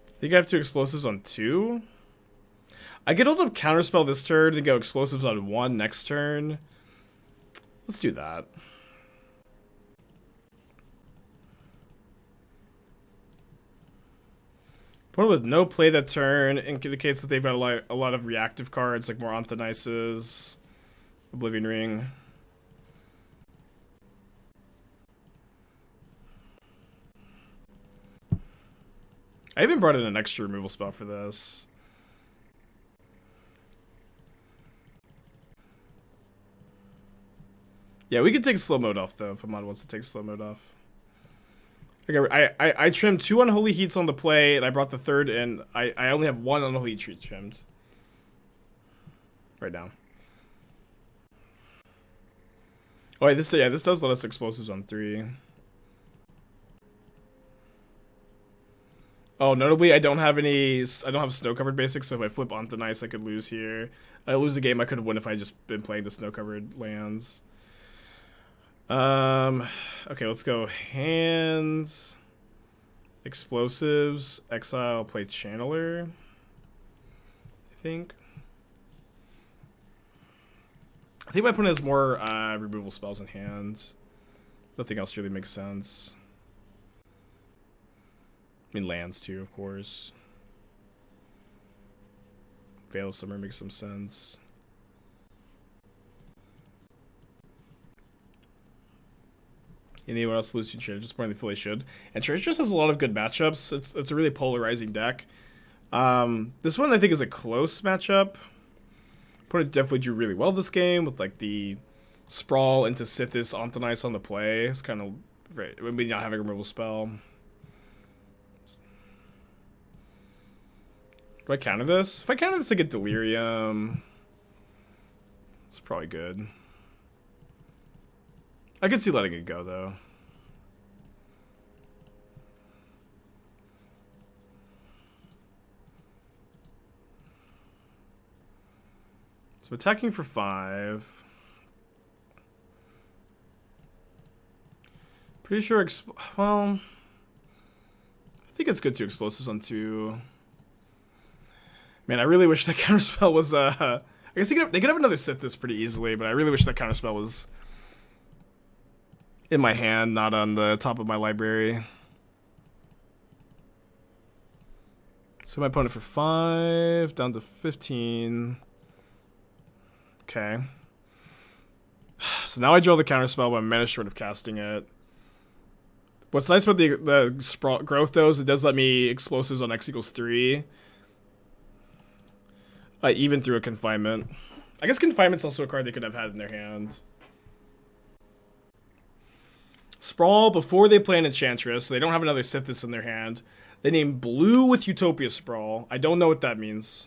I think I have 2 explosives on 2. I could hold up Counterspell this turn and go explosives on 1 next turn. Let's do that. Opponent with no play that turn indicates that they've got a lot of reactive cards, like more Anthonices, Oblivion Ring. I even brought in an extra removal spell for this. Yeah, we could take slow mode off though if Ahmad wants to take slow mode off. Okay, I trimmed 2 Unholy Heats on the play, and I brought the third in. I only have 1 Unholy Heat trimmed right now. Oh wait, this does let us explosives on 3. Oh, notably, I don't have snow covered basics, so if I flip onto nice, I could lose here. I lose a game I could have won if I just been playing the snow covered lands. Okay, let's go hands, explosives, exile, play channeler, I think my opponent has more removal spells in hand. Nothing else really makes sense. I mean, lands too, of course. Veil of Summer makes some sense. Anyone else lose to Treasure? More than Philly should. And Treasure just has a lot of good matchups. It's a really polarizing deck. This one I think is a close matchup. Opponent definitely drew really well this game with like the sprawl into Sithis Anthonice on the play. It's kind of maybe not having a removal spell. Do I counter this? If I counter this, I get Delirium. It's probably good. I could see letting it go, though. So attacking for 5. Pretty sure, well, I think it's good to explosives on 2. Man, I really wish that Counterspell was, I guess they could have another Sithis pretty easily, but I really wish that Counterspell was in my hand, not on the top of my library. So my opponent for 5, down to 15. Okay. So now I draw the counterspell, but I'm mana short of casting it. What's nice about the sprawl growth though is it does let me explosives on X equals 3. Even through a confinement. I guess confinement's also a card they could have had in their hand. Sprawl before they play an Enchantress. So they don't have another Sithis in their hand. They name blue with Utopia Sprawl. I don't know what that means.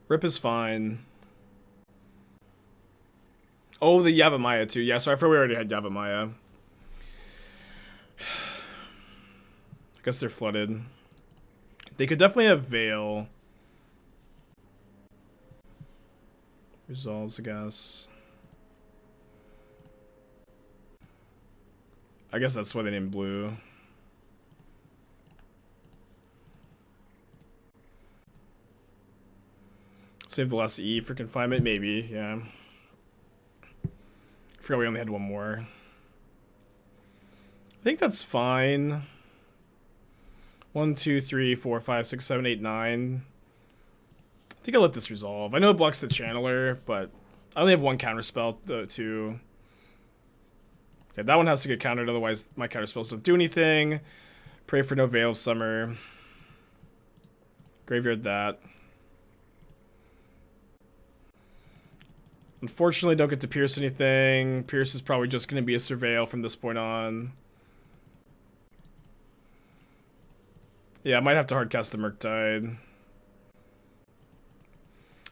Rip is fine. Oh, the Yavimaya too. Yeah, sorry, I forgot we already had Yavimaya. I guess they're flooded. They could definitely have Veil. Resolves, I guess. I guess that's why they named blue. Save the last E for confinement, maybe, yeah. I forgot we only had one more. I think that's fine. 1, 2, 3, 4, 5, 6, 7, 8, 9. I think I'll let this resolve. I know it blocks the channeler, but I only have one counterspell too. Okay, that one has to get countered, otherwise my counterspells don't do anything. Pray for no Veil of Summer. Graveyard that. Unfortunately, don't get to pierce anything. Pierce is probably just going to be a Surveil from this point on. Yeah, I might have to hardcast the Murktide.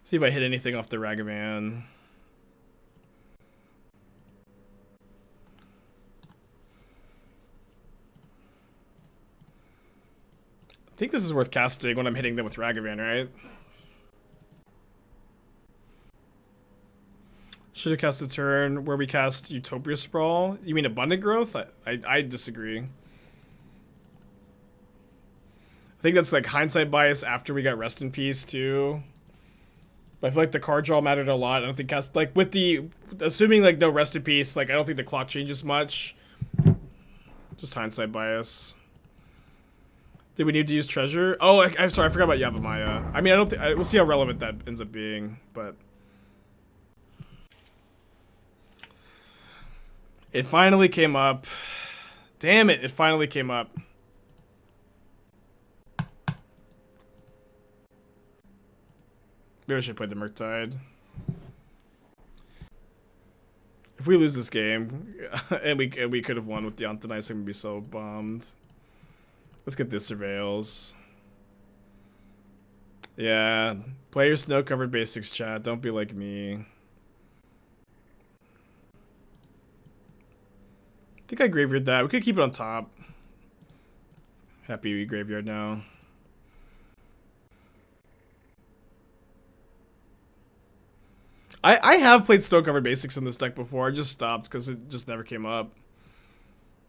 See if I hit anything off the Ragavan. I think this is worth casting when I'm hitting them with Ragavan, right? Should have cast a turn where we cast Utopia Sprawl. You mean Abundant Growth? I disagree. I think that's like hindsight bias after we got Rest in Peace too. But I feel like the card draw mattered a lot. I don't think cast like with the assuming like no Rest in Peace, like I don't think the clock changes much. Just hindsight bias. Did we need to use Treasure? Oh, I'm sorry, I forgot about Yavimaya. I mean, I don't think we'll see how relevant that ends up being, but it finally came up. Damn it, it finally came up. Maybe I should play the Murktide. If we lose this game, and we could have won with the Antonice, I'm gonna be so bummed. Let's get this Surveils. Yeah, play your snow-covered basics, chat. Don't be like me. I think I graveyard that. We could keep it on top. Happy we graveyard now. I have played snow-covered basics in this deck before. I just stopped because it just never came up.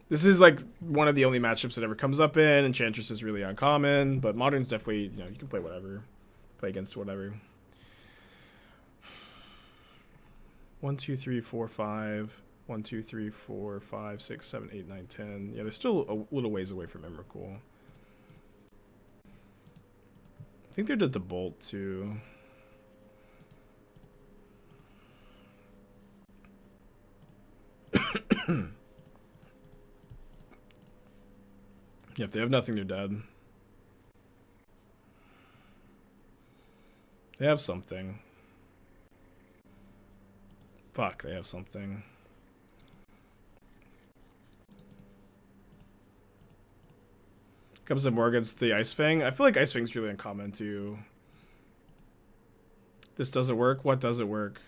This is like one of the only matchups that ever comes up in. Enchantress is really uncommon, but Modern's definitely, you know, you can play whatever. Play against whatever. 1, 2, 3, 4, 5. 1, 2, 3, 4, 5, 6, 7, 8, 9, 10. Yeah, they're still a little ways away from Emrakul. I think they're dead to Bolt too. Yeah, if they have nothing, they're dead. They have something. Fuck, they have something. Comes up more against the Ice Fang. I feel like Ice Fang's really uncommon too. This doesn't work. What doesn't work?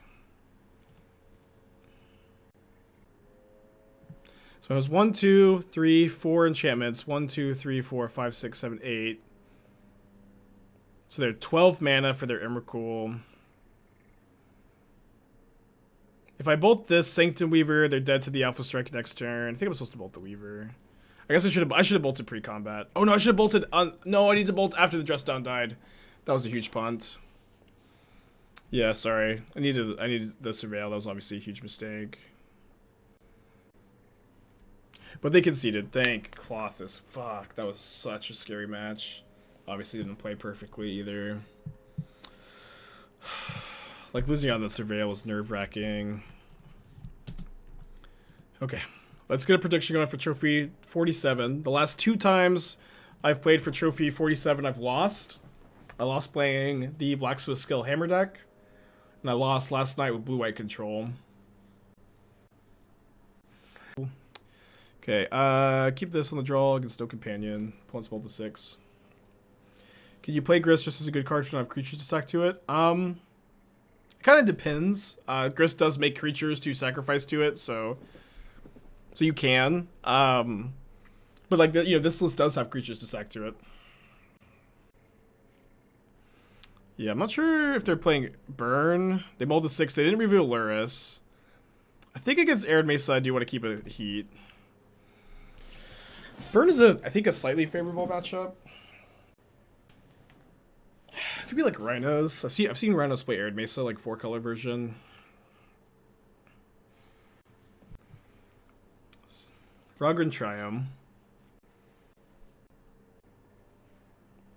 So it was 1, 2, 3, 4 enchantments. 1, 2, 3, 4, 5, 6, 7, 8. So they're 12 mana for their Emrakul. If I bolt this Sanctum Weaver, they're dead to the Alpha Strike next turn. I think I'm supposed to bolt the Weaver. I guess I should have bolted pre-combat. Oh no, I should have bolted on. No, I need to bolt after the Dress Down died. That was a huge punt. Yeah, sorry. I needed the Surveil. That was obviously a huge mistake. But they conceded. Thank Clothis. Fuck, that was such a scary match. Obviously didn't play perfectly either. Like, losing on the Surveil was nerve-wracking. Okay. Let's get a prediction going for Trophy 47. The last 2 times I've played for Trophy 47, I've lost. I lost playing the Blacksmith Skill Hammer deck. And I lost last night with Blue-White Control. Okay, keep this on the draw against no companion. Opponent's rolled to 6. Can you play Grist just as a good card if you don't have creatures to stack to it? It kind of depends. Grist does make creatures to sacrifice to it, so you can. But like this list does have creatures to stack to it. Yeah, I'm not sure if they're playing Burn. They mulled to 6. They didn't reveal Luris. I think against Arid Mesa, I do want to keep a Heat. Burn is I think a slightly favorable matchup. It could be like Rhinos. I've seen Rhinos play Arid Mesa, like 4-color version. Rogran Triumph.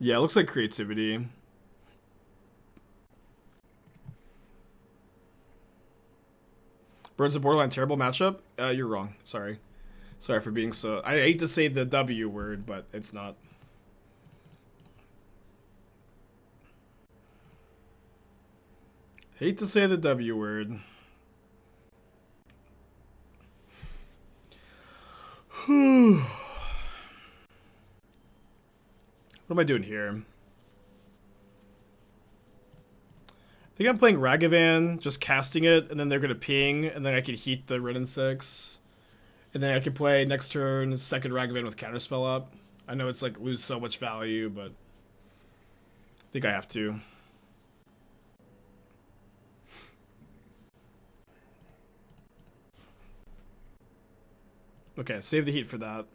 Yeah, it looks like Creativity. Burn's a borderline terrible matchup? You're wrong. Sorry. Sorry for being so... I hate to say the W word, but it's not. Hate to say the W word. What am I doing here? I think I'm playing Ragavan, just casting it, and then they're going to ping, and then I can heat the Red and 6. And then I can play next turn, second Ragavan with Counterspell up. I know it's like lose so much value, but I think I have to. Okay, save the heat for that.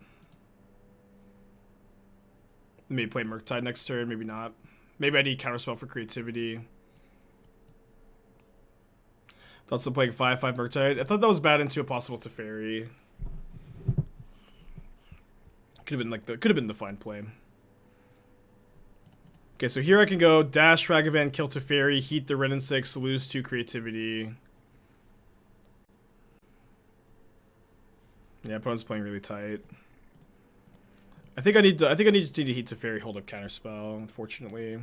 Maybe play Murktide next turn, maybe not. Maybe I need Counterspell for creativity. Thoughts of playing 5/5 Murktide. I thought that was bad into a possible Teferi. Could have been the fine play. Okay, so here I can go dash Ragavan, kill Teferi, heat the Red and 6, lose 2 creativity. Yeah, opponent's playing really tight. I think I need to heat Teferi, hold up Counterspell, unfortunately.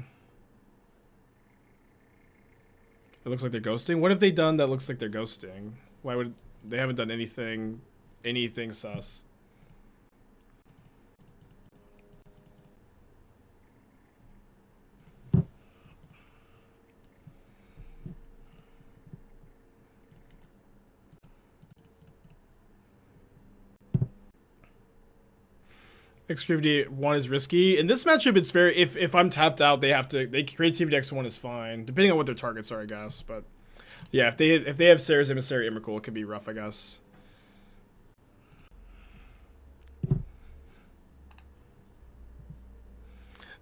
It looks like they're ghosting. What have they done that looks like they're ghosting? Why would they haven't done anything sus? Creativity 1 is risky. In this matchup, it's very if I'm tapped out, creativity X1 is fine, depending on what their targets are, I guess. But yeah, if they have Sarah's Emissary Emrakul, it could be rough, I guess.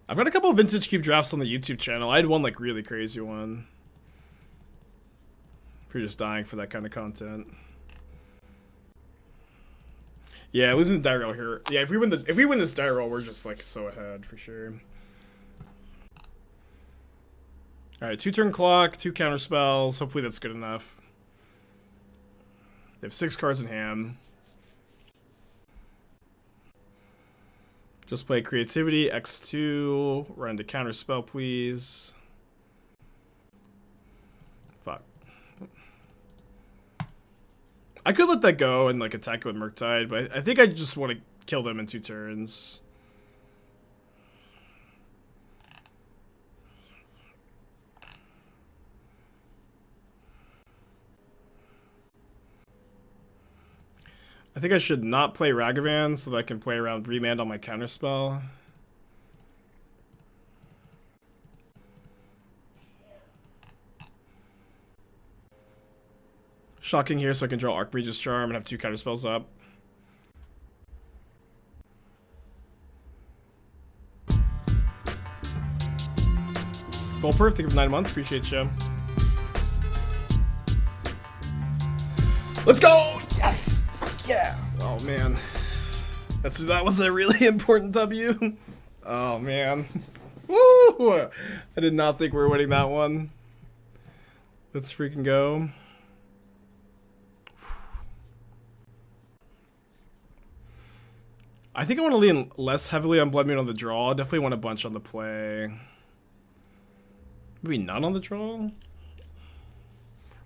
I've got a couple of Vintage Cube drafts on the YouTube channel. I had one like really crazy one. If you're just dying for that kind of content. Yeah, losing the die roll here. Yeah, if we win this die roll, we're just like so ahead for sure. All right, 2-turn clock, 2 counter spells. Hopefully that's good enough. They have 6 cards in hand. Just play creativity X2. Run into counter spell, please. Fuck. I could let that go and like attack it with Murktide, but I think I just want to kill them in 2 turns. I think I should not play Ragavan so that I can play around Remand on my counterspell. Shocking here so I can draw Archmage's Charm and have 2 counterspells up. Volperf, thank you for 9 months. Appreciate you. Let's go! Yes! Yeah! Oh, man. That was a really important W. Oh, man. Woo! I did not think we were winning that one. Let's freaking go. I think I want to lean less heavily on Blood Moon on the draw. Definitely want a bunch on the play. Maybe none on the draw?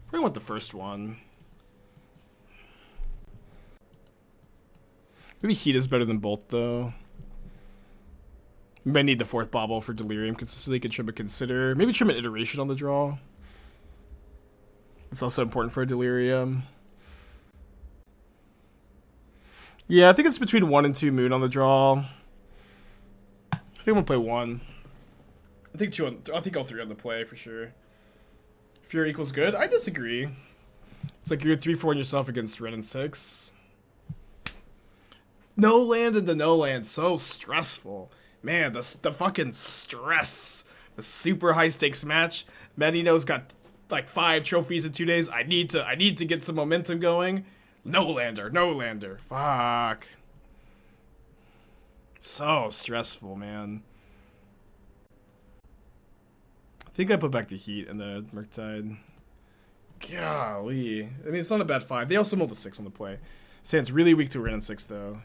Probably want the first one. Maybe Heat is better than Bolt, though. We might need the fourth Bauble for Delirium consistently. Can trim a Consider. Maybe trim an Iteration on the draw. It's also important for a Delirium. Yeah, I think it's between 1 and 2 Moon on the draw. I think I'm gonna play 1. I think 2 on, I think all 3 on the play for sure. Fury equals good? I disagree. It's like you're 3-4 yourself against Ren and 6. No land into no land, so stressful. Man, the fucking stress. The super high stakes match. Medino's got like 5 trophies in 2 days. I need to get some momentum going. No lander, no lander. Fuck. So stressful, man. I think I put back the Heat and the Murktide. Golly. I mean, it's not a bad 5. They also mulled a 6 on the play. Sand's really weak to Ren and 6, though.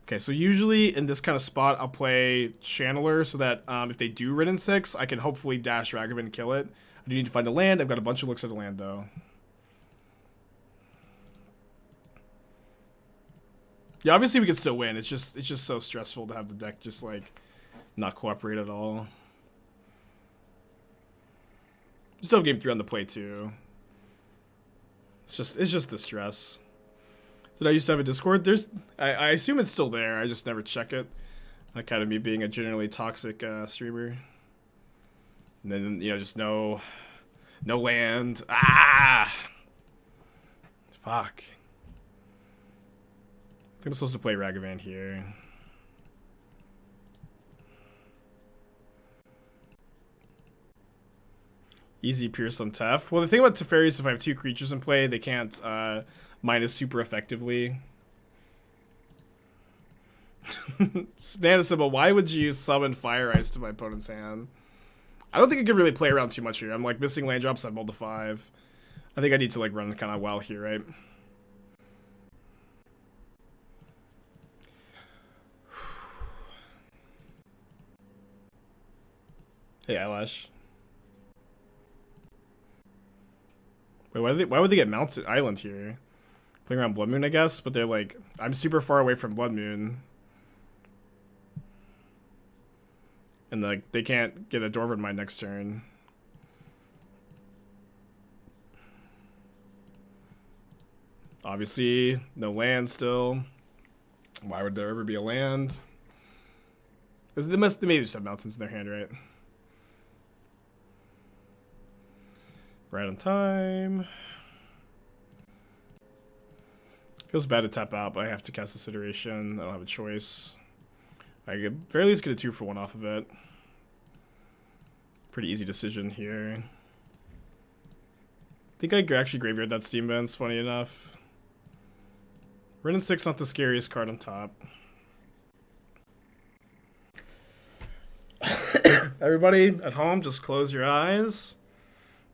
Okay, so usually in this kind of spot, I'll play Channeler so that if they do Ren and 6, I can hopefully dash Ragavan and kill it. I do need to find a land. I've got a bunch of looks at a land, though. Yeah, obviously we can still win. It's just so stressful to have the deck just like not cooperate at all. Still have game 3 on the play too. It's just the stress. Did I used to have a Discord? I assume it's still there. I just never check it. Kind of me being a generally toxic streamer. And then just no land. Ah, fuck. I think I'm supposed to play Ragavan here. Easy Pierce on Tef. Well, the thing about Teferi is if I have 2 creatures in play, they can't minus super effectively. Banana Symbol, why would you summon Fire Ice to my opponent's hand? I don't think I can really play around too much here. I'm like missing land drops. I've mulled to 5. I think I need to like run kind of well here, right? Hey, Eyelash. Wait, why would they get Mountain Island here? Playing around Blood Moon, I guess, but they're like, I'm super far away from Blood Moon. And like, they can't get a Dwarven Mine next turn. Obviously, no land still. Why would there ever be a land? They may just have mountains in their hand, right? Right on time. Feels bad to tap out, but I have to cast this iteration. I don't have a choice. I could very least get a 2-for-1 off of it. Pretty easy decision here. I think I actually graveyard that Steam Vents, funny enough. Ren and 6 not the scariest card on top. Everybody at home, just close your eyes.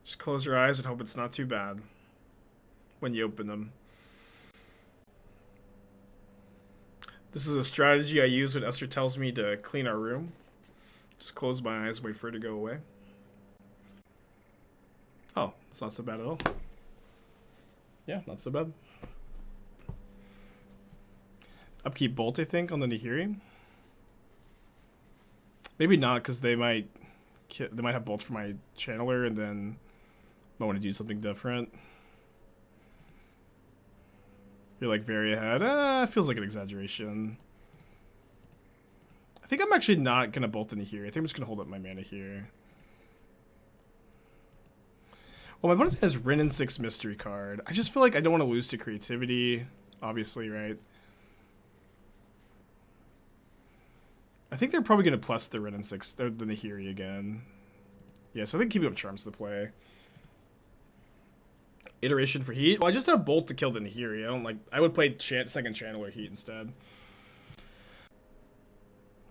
Just close your eyes and hope it's not too bad when you open them. This is a strategy I use when Esther tells me to clean our room. Just close my eyes, wait for it to go away. Oh, it's not so bad at all. Yeah, not so bad. Upkeep Bolt, I think, on the Nihiri. Maybe not, because they might have Bolt for my Channeler, and then I want to do something different. You're like very ahead. Feels like an exaggeration. I think I'm actually not gonna bolt into here. I think I'm just gonna hold up my mana here. Well, my opponent has Ren and 6 mystery card. I just feel like I don't want to lose to creativity. Obviously, right? I think they're probably gonna plus the Ren and 6, the Nihiri again. Yeah, so I think keeping up charms the play. Iteration for Heat. Well, I just have Bolt to kill the Nihiri. I would play second Channeler Heat instead.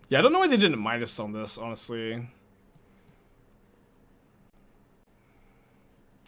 Yeah, I don't know why they didn't minus on this, honestly.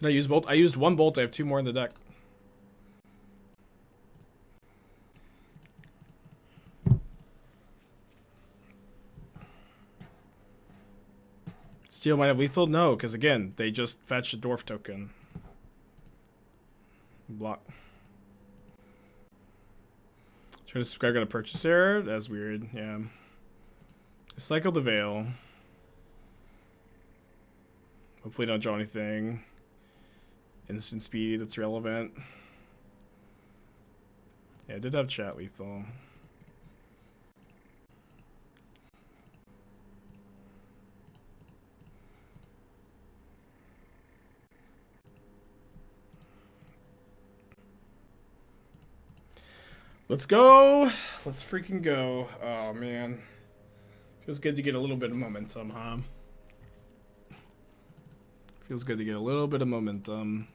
Did I use bolt? I used one bolt. I have 2 more in the deck. Steel might have lethal? No, because again, they just fetched a dwarf token. Block. Try to subscribe, got a purchase error? That's weird, yeah. Cycle the Veil. Hopefully don't draw anything. Instant speed, that's relevant. Yeah, I did have chat lethal. Let's go. Let's freaking go. Oh, man. Feels good to get a little bit of momentum, huh? Feels good to get a little bit of momentum.